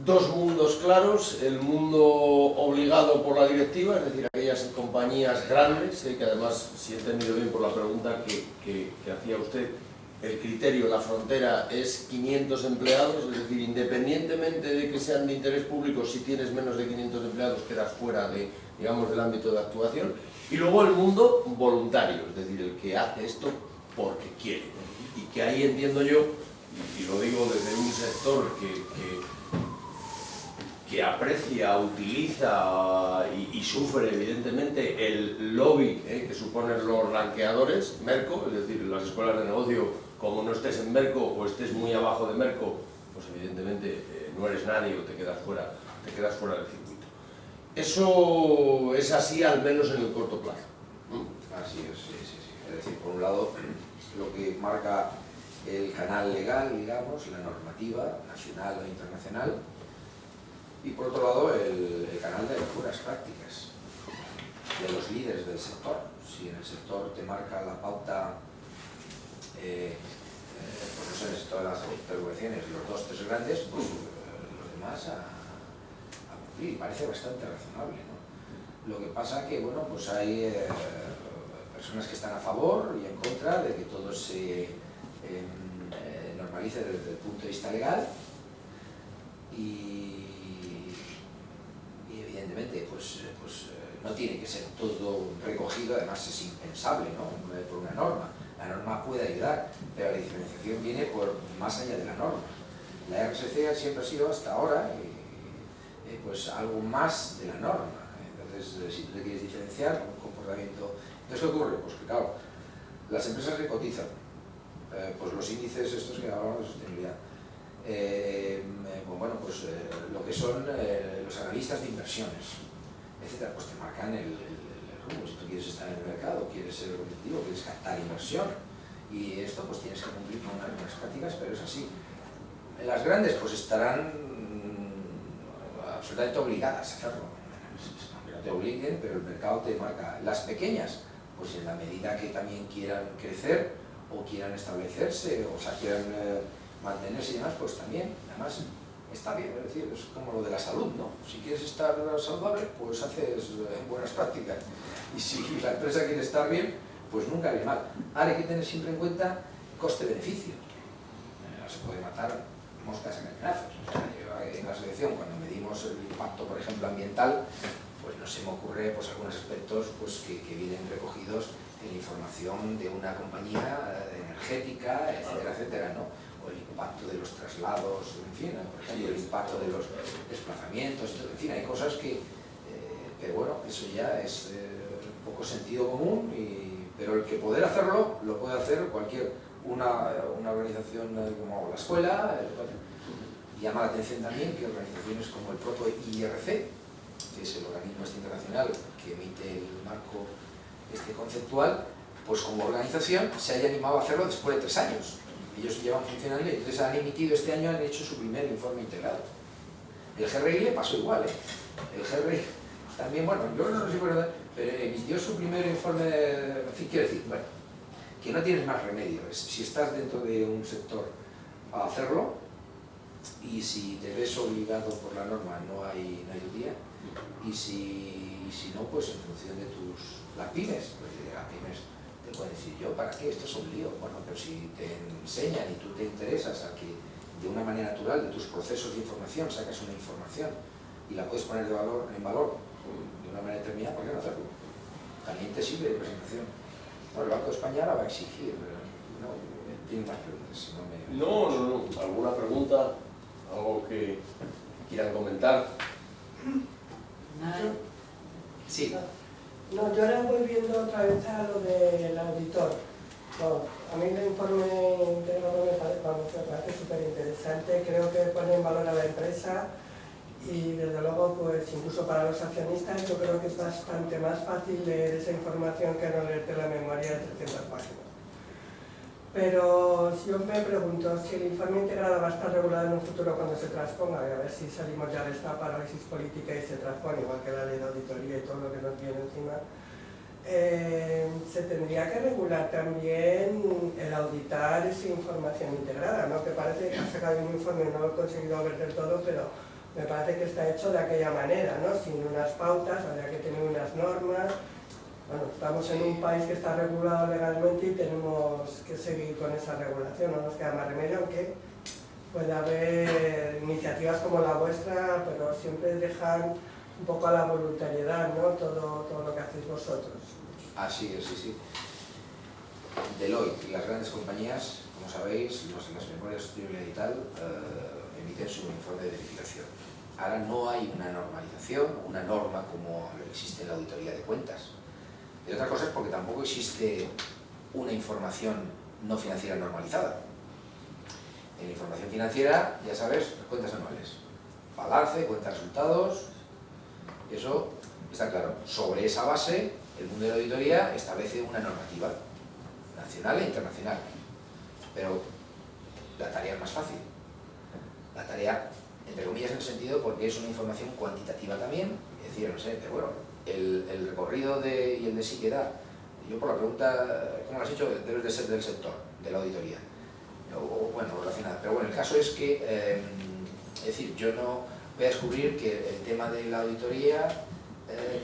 dos mundos claros: el mundo obligado por la directiva, es decir, aquellas compañías grandes, que además, si he entendido bien por la pregunta que hacía usted, el criterio, la frontera es 500 empleados, es decir, independientemente de que sean de interés público, si tienes menos de 500 empleados quedas fuera de, digamos, del ámbito de actuación. Y luego el mundo voluntario, es decir, el que hace esto porque quiere. Y que ahí entiendo yo, y lo digo desde un sector que aprecia, utiliza y sufre evidentemente el lobby que suponen los ranqueadores, Merco, es decir, las escuelas de negocio, como no estés en Merco o estés muy abajo de Merco, pues evidentemente no eres nadie o te quedas fuera del circuito. Eso es así, al menos en el corto plazo. Así es, sí. Es decir, por un lado, lo que marca el canal legal, digamos, la normativa nacional o internacional, y por otro lado el canal de las buenas prácticas de los líderes del sector. Si en el sector te marca la pauta, pues no sé, en el sector de las telecomunicaciones, los 2-3 grandes, pues los demás a cumplir. Parece bastante razonable, ¿no? Lo que pasa que, bueno, pues hay personas que están a favor y en contra de que todo se normalice desde el punto de vista legal, y evidentemente pues no tiene que ser todo recogido. Además es impensable, ¿no?, por una norma. La norma puede ayudar, pero la diferenciación viene por más allá de la norma. La RSC siempre ha sido hasta ahora pues algo más de la norma. Entonces, si tú te quieres diferenciar con un comportamiento... Entonces, ¿qué ocurre? Pues que, claro, las empresas que cotizan, pues los índices estos que hablamos de sostenibilidad, bueno, pues lo que son los analistas de inversiones, etcétera, pues te marcan el rumbo. Si tú quieres estar en el mercado, quieres ser competitivo, quieres captar inversión, y esto pues tienes que cumplir con unas buenas prácticas, pero es así. Las grandes pues estarán absolutamente obligadas a hacerlo, aunque no te obliguen, pero el mercado te marca. Las pequeñas, pues en la medida que también quieran crecer o quieran establecerse, o sea, quieran mantenerse y demás, pues también, además, está bien. Es decir, es como lo de la salud, ¿no? Si quieres estar saludable, pues haces buenas prácticas, y si la empresa quiere estar bien, pues nunca viene mal. Ahora hay que tener siempre en cuenta coste-beneficio. No se puede matar moscas en cañonazos. O sea, yo en la selección, cuando medimos el impacto, por ejemplo, ambiental, pues no se me ocurre pues algunos aspectos pues que vienen recogidos en la información de una compañía energética, etcétera, etcétera, ¿no? O el impacto de los traslados, en fin, por ejemplo, el impacto de los desplazamientos, en fin, hay cosas que, pero bueno, eso ya es un poco sentido común, pero el que poder hacerlo, lo puede hacer una organización como la escuela. Llama la atención también que organizaciones como el propio IRC, que es el organismo internacional que emite el marco conceptual, pues como organización se haya animado a hacerlo después de 3 años. Ellos llevan funcionando y entonces han emitido este año, han hecho su primer informe integrado. El GRI le pasó igual, ¿eh? El GRI también, bueno, yo no sé si verdad, pero emitió su primer informe, en fin, quiero decir, bueno, que no tienes más remedio. Si estás dentro de un sector a hacerlo, y si te ves obligado por la norma, no hay día, y si no, pues en función de las pymes, pues las pymes te pueden decir, yo, ¿para qué? Esto es un lío. Bueno, pero si te enseñan y tú te interesas a que de una manera natural de tus procesos de información sacas una información y la puedes poner en valor de una manera determinada, ¿por qué no hacerlo? También te sirve de presentación. Bueno, el Banco de España la va a exigir, pero no, tiene más preguntas. No. ¿Alguna pregunta? ¿Algo que quieran comentar? Sí. No, yo ahora voy viendo otra vez a lo del auditor. Bueno, a mí el informe integrado me parece súper interesante. Creo que pone en valor a la empresa y desde luego, pues incluso para los accionistas, yo creo que es bastante más fácil leer esa información que no leerte la memoria de 300 páginas. Pero yo me pregunto si el informe integrado va a estar regulado en un futuro cuando se transponga, a ver si salimos ya de esta parálisis política y se transpone, igual que la ley de auditoría y todo lo que nos viene encima. Se tendría que regular también el auditar esa información integrada, ¿no? Que parece que ha sacado un informe, no lo he conseguido ver del todo, pero me parece que está hecho de aquella manera, ¿no? Sin unas pautas, habría que tener unas normas. Bueno, estamos en un país que está regulado legalmente y tenemos que seguir con esa regulación, no nos queda más remedio, aunque puede haber iniciativas como la vuestra, pero siempre dejan un poco a la voluntariedad, ¿no? Todo lo que hacéis vosotros. Así es, sí, sí. Deloitte y las grandes compañías, como sabéis, las memorias de sostenibilidad y tal, emiten su informe de verificación. Ahora no hay una normalización, una norma como existe en la auditoría de cuentas. Y otra cosa es porque tampoco existe una información no financiera normalizada. En la información financiera, ya sabes, las cuentas anuales, balance, cuentas de resultados, eso está claro. Sobre esa base, el mundo de la auditoría establece una normativa nacional e internacional. Pero la tarea es más fácil. La tarea, entre comillas, en el sentido porque es una información cuantitativa también, es decir, no sé, pero bueno, el recorrido y el de sí que da. Yo por la pregunta, ¿cómo lo has hecho? Debes de ser del sector, de la auditoría. O bueno, relacionada. Pero bueno, el caso es que, es decir, yo no voy a descubrir que el tema de la auditoría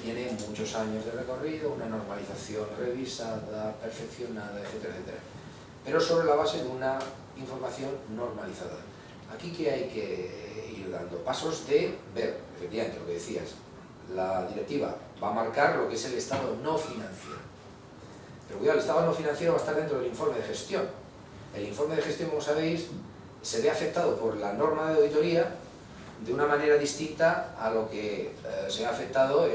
tiene muchos años de recorrido, una normalización revisada, perfeccionada, etcétera, etcétera. Pero sobre la base de una información normalizada. Aquí que hay que ir dando pasos de ver, efectivamente, lo que decías, la directiva va a marcar lo que es el estado no financiero. Pero cuidado, el estado no financiero va a estar dentro del informe de gestión. El informe de gestión, como sabéis, se ve afectado por la norma de auditoría de una manera distinta a lo que se ha afectado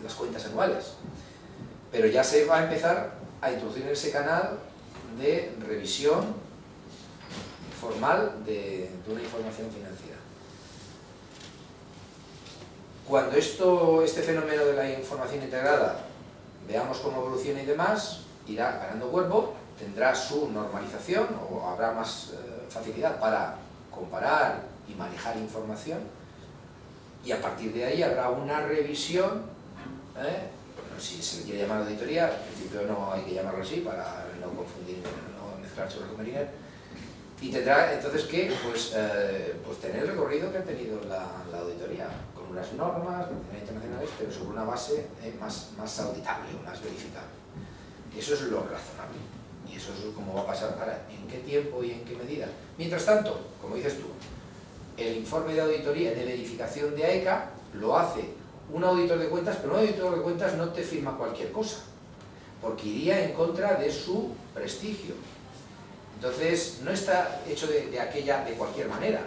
las cuentas anuales. Pero ya se va a empezar a introducir en ese canal de revisión formal de una información financiera. Cuando este fenómeno de la información integrada veamos cómo evoluciona y demás, irá ganando cuerpo, tendrá su normalización o habrá más facilidad para comparar y manejar información, y a partir de ahí habrá una revisión, si se le quiere llamar auditoría, al principio no hay que llamarlo así para no confundir, no mezclar churros con merinas, y tendrá entonces que pues tener el recorrido que ha tenido la auditoría, con unas normas internacionales, pero sobre una base más auditable, más verificable. Y eso es lo razonable. Y eso es como va a pasar. Ahora, ¿en qué tiempo y en qué medida? Mientras tanto, como dices tú, el informe de auditoría, de verificación de AECA, lo hace un auditor de cuentas, pero un auditor de cuentas no te firma cualquier cosa, porque iría en contra de su prestigio. Entonces, no está hecho de cualquier manera,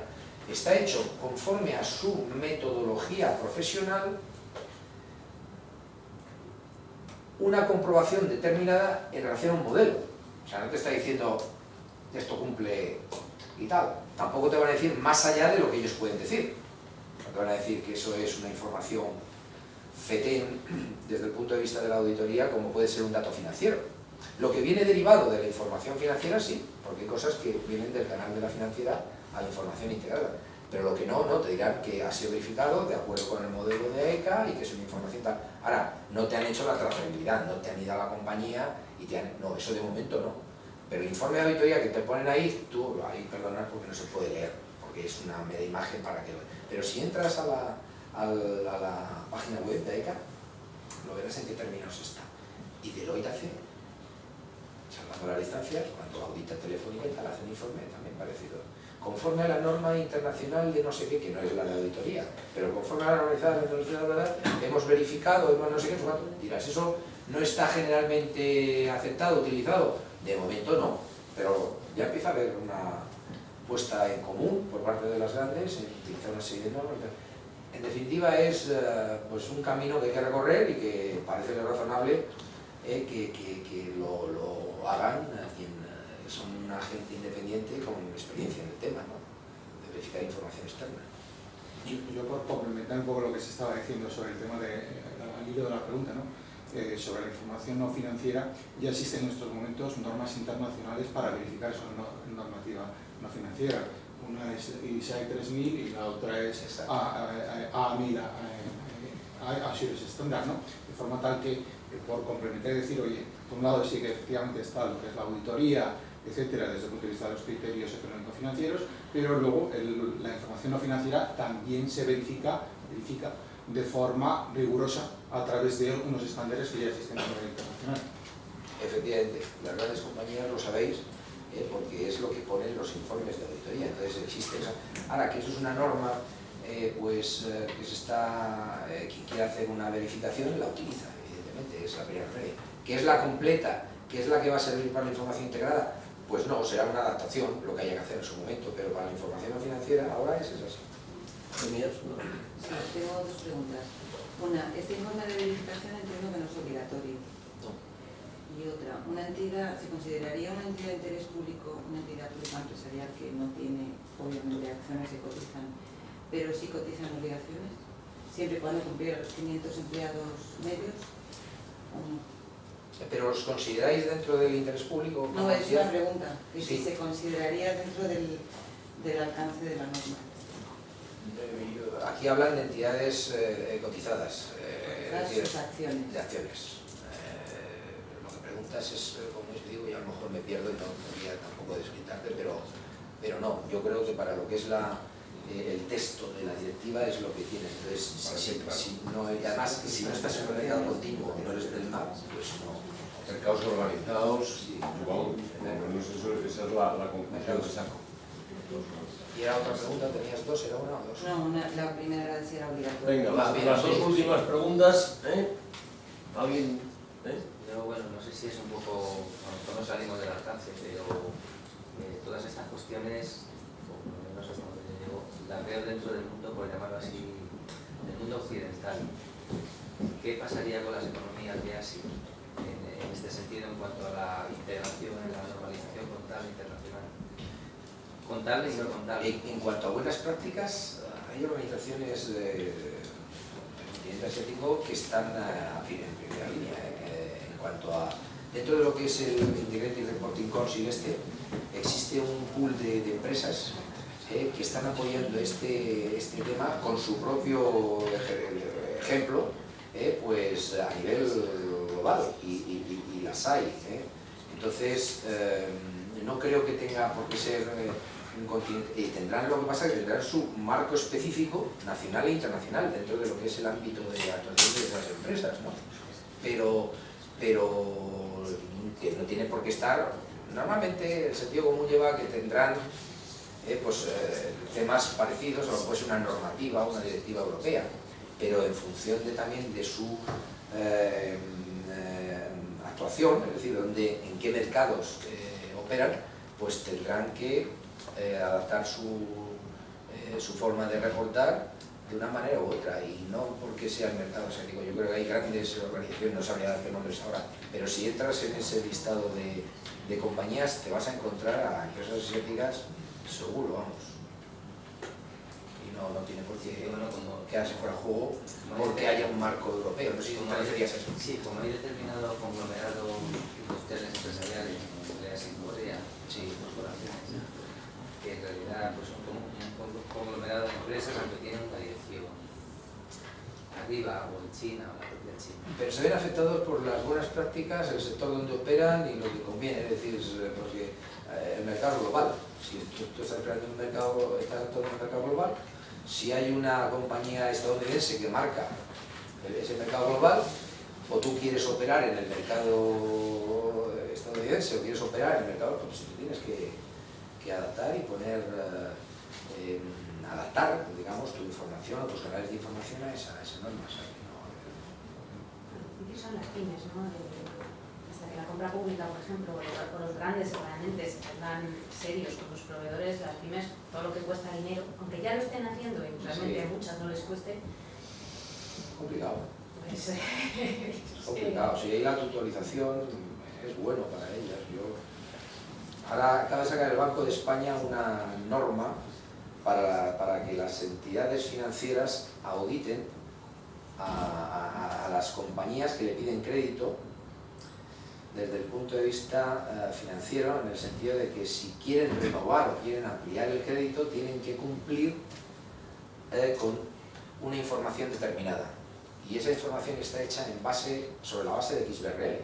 está hecho conforme a su metodología profesional, una comprobación determinada en relación a un modelo. O sea, no te está diciendo esto cumple y tal. Tampoco te van a decir más allá de lo que ellos pueden decir. No te van a decir que eso es una información fetén desde el punto de vista de la auditoría, como puede ser un dato financiero. Lo que viene derivado de la información financiera, sí, porque hay cosas que vienen del canal de la financiera a la información integrada. Pero lo que no te dirán que ha sido verificado de acuerdo con el modelo de AECA y que es una información tal. Ahora, no te han hecho la trazabilidad, no te han ido a la compañía y te han... No, eso de momento no. Pero el informe de auditoría que te ponen ahí, tú, ahí perdonar porque no se puede leer, porque es una mera imagen para que... Pero si entras a la página web de AECA, lo verás en qué términos está. Y Deloitte hace, salvando las distancias, cuando audita Telefónica y tal, hace un informe también parecido. Conforme a la norma internacional de no sé qué, que no es la de auditoría, pero conforme a la norma internacional, hemos verificado, hemos no sé qué, dirás, eso no está generalmente aceptado, utilizado. De momento no, pero ya empieza a haber una puesta en común por parte de las grandes en utilizar una serie de normas. En definitiva es pues un camino que hay que recorrer y que parece razonable que lo hagan quien son una gente independiente con experiencia en el tema, ¿no? De verificar información externa. Yo por complementar un poco lo que se estaba diciendo sobre el tema al hilo de la pregunta, ¿no? Sobre la información no financiera, ya existen en estos momentos normas internacionales para verificar esa normativa no financiera. Una es ISAE 3000 y la otra es A1000, Assurance Standard, ¿no? De forma tal que, por complementar y decir, oye, por un lado sí que efectivamente está lo que es la auditoría, etcétera, desde el punto de vista de los criterios económico-financieros, pero luego la información no financiera también se verifica de forma rigurosa a través de unos estándares que ya existen a nivel internacional. Efectivamente, las grandes compañías lo sabéis, porque es lo que ponen los informes de auditoría, entonces existe esa. Ahora, que eso es una norma, que quien quiere hacer una verificación la utiliza, evidentemente, es la primera ley. ¿Que es la completa? ¿Que es la que va a servir para la información integrada? Pues no, será una adaptación, lo que haya que hacer en su momento, pero para la información no financiera ahora es así. Sí, tengo dos preguntas. Una, este informe de verificación entiendo que no es obligatorio. No. Y otra, ¿se consideraría una entidad de interés público, una entidad pública empresarial que no tiene, obviamente, acciones que cotizan, pero sí cotizan obligaciones, siempre y cuando cumpliera los 500 empleados medios? ¿O no? ¿Pero os consideráis dentro del interés público? No, es una pregunta, que Sí. si se consideraría dentro del alcance de la norma. Aquí hablan de entidades cotizadas, es decir, Sus acciones. de acciones. Lo que preguntas es, como os digo, y a lo mejor me pierdo y no podría tampoco desquitarte, pero no, yo creo que para lo que es el texto de la directiva es lo que tienes. Entonces, además, si no estás en un mercado continuo, no eres del MAP, pues no. Mercados organizados, Sí. esa es la conclusión que saco. Y era otra pregunta, ¿tenías dos? ¿Era una o dos? No, la primera era si era obligatorio. Venga, bien, las dos sí. últimas preguntas. ¿Alguien? Yo, bueno, no sé si es un poco, no salimos del alcance, pero todas estas cuestiones, por lo menos hasta donde yo llego, las veo dentro del mundo, por llamarlo así, del mundo occidental. ¿Qué pasaría con las economías de Asia en este sentido en cuanto a la integración, en la normalización contable internacional? Contable y no contable. En cuanto a buenas prácticas, hay organizaciones del continente asiático que están en primera línea. En cuanto a, dentro de lo que es el Integrated Reporting Council existe un pool de empresas que están apoyando este tema con su propio ejemplo, pues a nivel global, y las hay. Entonces, no creo que tenga por qué ser un continente, y tendrán, lo que pasa es que tendrán su marco específico nacional e internacional dentro de lo que es el ámbito de actuación de esas empresas, ¿no? Pero que no tiene por qué estar. Normalmente el sentido común lleva a que tendrán temas parecidos, o puede ser una normativa, una directiva europea, pero en función también de su actuación, es decir, en qué mercados operan, pues tendrán que adaptar su forma de reportar de una manera u otra, y no porque sea el mercado asiático. Yo creo que hay grandes organizaciones, no sabría dar qué nombres ahora, pero si entras en ese listado de compañías te vas a encontrar a empresas asiáticas seguro, vamos. Y no tiene por qué quedarse fuera de juego porque haya un marco europeo. No sé si te referías a eso. Sí, como hay determinados conglomerados industriales empresariales, como Corea y Corea, Sí. corporaciones, que en realidad pues, son como un conglomerado de empresas aunque tienen una dirección arriba, o en China, o la propia China. Pero se ven afectados por las buenas prácticas, el sector donde operan y lo que conviene, es decir, porque el mercado es global. Si tú estás creando un mercado, estás actuando en un mercado global, si hay una compañía estadounidense que marca ese mercado global, o tú quieres operar en el mercado estadounidense o quieres operar en el mercado, pues tienes que adaptar y adaptar, digamos, tu información o tus canales de información a esa norma. ¿Qué son las pymes, no? Hasta que la compra pública, por ejemplo, o los grandes realmente se pongan serios con los proveedores, las pymes, todo lo que cuesta dinero, aunque ya lo estén haciendo y realmente a muchas no les cueste. Complicado. Pues, Complicado. Si hay la tutorización, es bueno para ellas. Ahora acaba de sacar el Banco de España una norma para que las entidades financieras auditen a las compañías que le piden crédito desde el punto de vista financiero, en el sentido de que si quieren renovar o quieren ampliar el crédito, tienen que cumplir con una información determinada. Y esa información está hecha sobre la base de XBRL.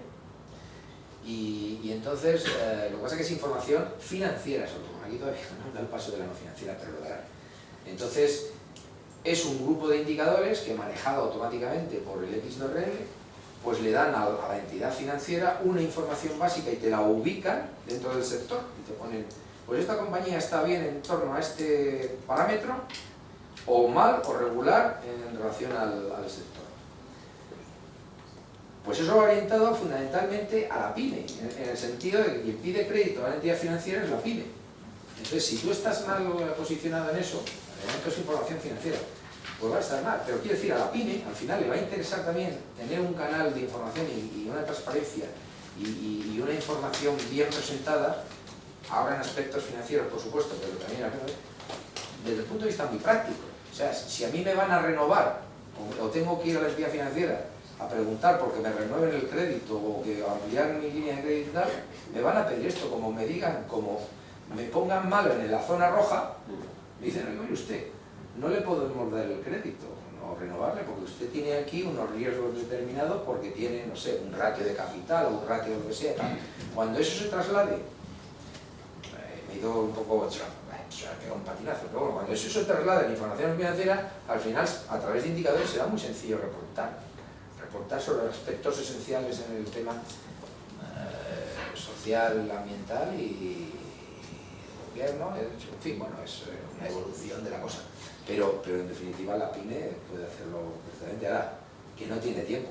Y entonces, lo que pasa es que es información financiera, sobre todo. Aquí todavía no da el paso de la no financiera, pero lo dará. Entonces, es un grupo de indicadores que, manejado automáticamente por el XNRM, pues le dan a la entidad financiera una información básica y te la ubican dentro del sector. Y te ponen, pues esta compañía está bien en torno a este parámetro, o mal o regular en relación al sector. Pues eso va orientado fundamentalmente a la PYME, en el sentido de que quien pide crédito a la entidad financiera es la PYME. Entonces, si tú estás mal posicionado en eso, es información financiera, pues va a estar mal. Pero quiero decir, a la PYME al final le va a interesar también tener un canal de información y una transparencia y una información bien presentada, ahora en aspectos financieros, por supuesto, pero también desde el punto de vista muy práctico. O sea, si a mí me van a renovar o tengo que ir a la entidad financiera a preguntar porque me renueven el crédito o que ampliar mi línea de crédito y tal, me van a pedir esto, como me digan, como me pongan mal en la zona roja, me dicen, oye, mire usted, no le podemos dar el crédito o renovarle porque usted tiene aquí unos riesgos determinados porque tiene, no sé, un ratio de capital o un ratio de lo que sea. Cuando eso se traslade, me he ido un poco, se ha quedado un patinazo, pero bueno, cuando eso se traslada en información financiera, al final, a través de indicadores, será muy sencillo reportar sobre aspectos esenciales en el tema social, ambiental y gobierno, en fin, bueno, es una evolución de la cosa. Pero en definitiva la PYME puede hacerlo perfectamente. Ahora, que no tiene tiempo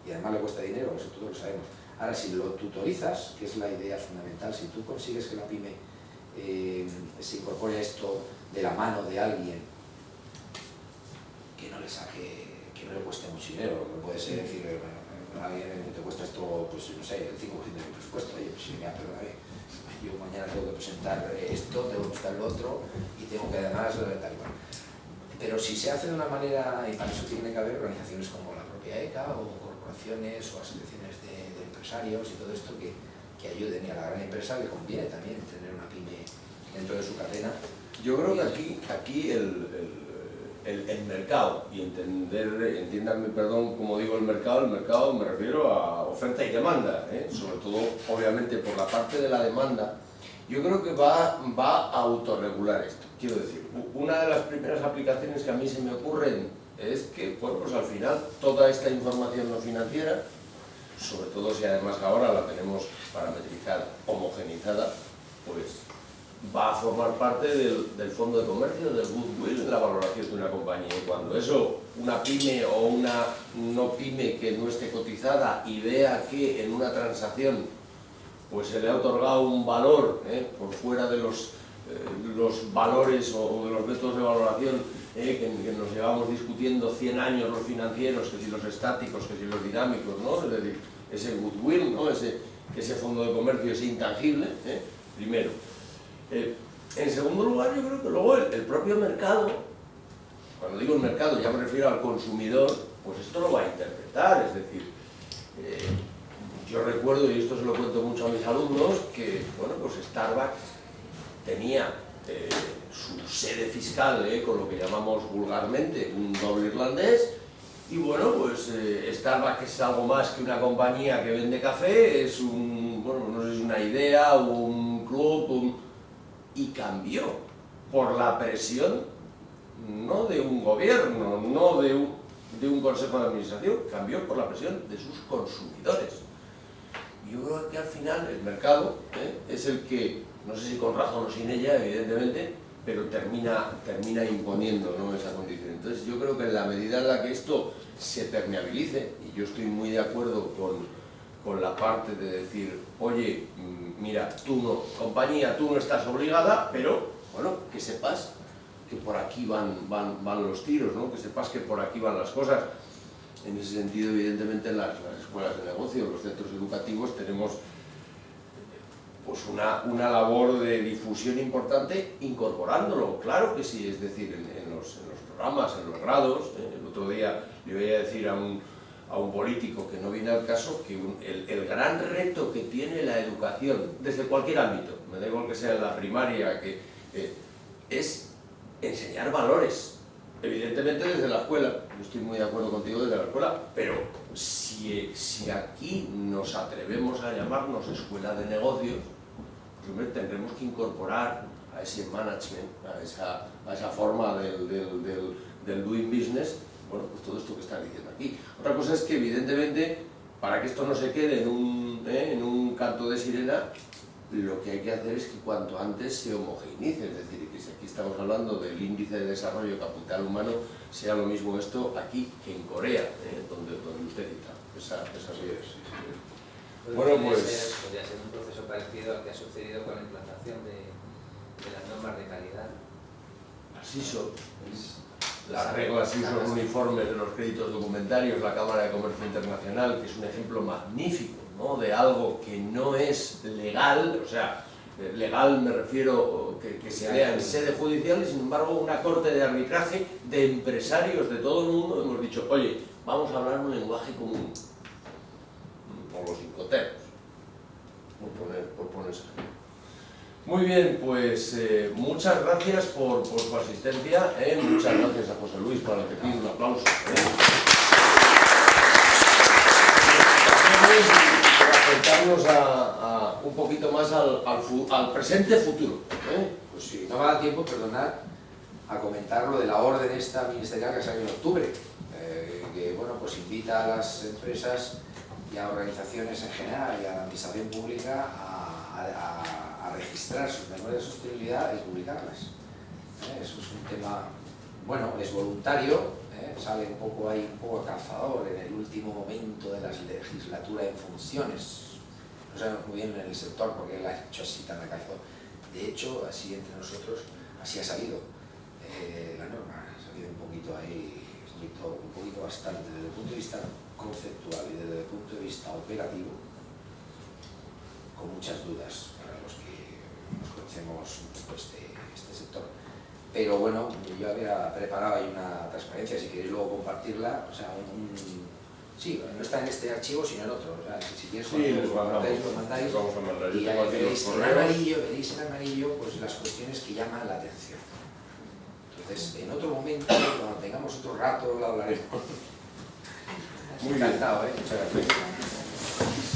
y además le cuesta dinero, eso todos lo sabemos. Ahora, si lo tutorizas, que es la idea fundamental, si tú consigues que la PYME se incorpore a esto de la mano de alguien que no le saque, que no le cueste mucho dinero, que puede ser decir, bueno, alguien te cuesta esto, pues no sé, el 5% de mi presupuesto, oye, pues si me perdóname, yo mañana tengo que presentar esto, tengo que presentar lo otro y tengo que además tal y cual. Pero si se hace de una manera, y para eso tiene que haber organizaciones como la propia ECA o corporaciones o asociaciones de empresarios y todo esto que ayuden, y a la gran empresa le conviene también tener una PYME dentro de su cadena. Yo creo que aquí el mercado, y entiéndanme, perdón, como digo el mercado me refiero a oferta y demanda, sobre todo obviamente por la parte de la demanda. Yo creo que va a autorregular esto. Quiero decir, una de las primeras aplicaciones que a mí se me ocurren es que, bueno, pues al final toda esta información no financiera, sobre todo si además ahora la tenemos parametrizada, homogenizada, pues va a formar parte del fondo de comercio, del goodwill, en la valoración de una compañía. Y cuando eso, una PYME o una no PYME que no esté cotizada y vea que en una transacción pues se le ha otorgado un valor por fuera de los valores o de los métodos de valoración que nos llevamos discutiendo 100 años los financieros, que si los estáticos, que si los dinámicos, ¿no? Es decir, ese goodwill, ¿no? ese fondo de comercio, ese intangible, primero. En segundo lugar, yo creo que luego el propio mercado, cuando digo el mercado ya me refiero al consumidor, pues esto lo va a interpretar, es decir, yo recuerdo, y esto se lo cuento mucho a mis alumnos, que bueno, pues Starbucks tenía su sede fiscal, con lo que llamamos vulgarmente un doble irlandés, y bueno, pues Starbucks es algo más que una compañía que vende café, es bueno, no sé si es una idea, un club, y cambió por la presión, no de un gobierno, no de un consejo de administración, cambió por la presión de sus consumidores. Yo creo que al final el mercado es el que, no sé si con razón o sin ella, evidentemente, pero termina imponiendo, ¿no?, esa condición. Entonces yo creo que en la medida en la que esto se permeabilice, y yo estoy muy de acuerdo con la parte de decir, oye, mira, compañía, tú no estás obligada, pero bueno, que sepas que por aquí van los tiros, ¿no? Que sepas que por aquí van las cosas. En ese sentido, evidentemente, en las escuelas de negocio, los centros educativos, tenemos pues una labor de difusión importante incorporándolo, claro que sí, es decir, en los programas, en los grados. El otro día le voy a decir a un político que no viene al caso que el gran reto que tiene la educación, desde cualquier ámbito, me da igual que sea en la primaria, es enseñar valores. evidentemente desde la escuela, yo estoy muy de acuerdo contigo desde la escuela, pero si aquí nos atrevemos a llamarnos escuela de negocios, pues hombre, tendremos que incorporar a ese management, a esa forma del doing business, bueno, pues todo esto que están diciendo aquí. Otra cosa es que evidentemente, para que esto no se quede en un canto de sirena, lo que hay que hacer es que cuanto antes se homogeneice, es decir, que si aquí estamos hablando del índice de desarrollo capital humano, sea lo mismo esto aquí que en Corea, donde usted cita. Esa es. Bueno, pues... Podría ser un proceso parecido al que ha sucedido con la implantación de las normas de calidad. Así son. Las reglas ISO uniformes de los créditos documentarios, la Cámara de Comercio Internacional, que es un ejemplo magnífico, ¿no?, de algo que no es legal, o sea, legal me refiero que se vea en sede judicial, y sin embargo una corte de arbitraje de empresarios de todo el mundo hemos dicho, oye, vamos a hablar un lenguaje común, o los incoterms, por poner ese ejemplo. Muy bien, pues muchas gracias por su asistencia, muchas gracias a José Luis, para lo que pido un aplauso. Para acercarnos un poquito más al presente futuro. Pues si no me da tiempo, perdonad, a comentar lo de la orden esta ministerial que salió en octubre, que bueno, pues invita a las empresas y a organizaciones en general y a la administración pública a registrar sus memorias de sostenibilidad y publicarlas. Eso es un tema, bueno, es voluntario, sale un poco ahí, un poco cazador en el último momento de la legislatura en funciones. No sabemos muy bien en el sector porque él ha hecho así tan a cazador. De hecho, así entre nosotros, así ha salido la norma, ha salido un poquito ahí, un poquito bastante desde el punto de vista conceptual y desde el punto de vista operativo, con muchas dudas para los que nos conocemos un poco este sector. Pero bueno, yo había preparado ahí una transparencia, si queréis luego compartirla, o sea, sí, no está en este archivo sino en otro, o sea, si quieres sí, lo mandáis, vamos a mandar. y veréis en amarillo pues las cuestiones que llaman la atención. Entonces, en otro momento, cuando tengamos otro rato, lo hablaremos. Muy Encantado, bien. Muchas gracias.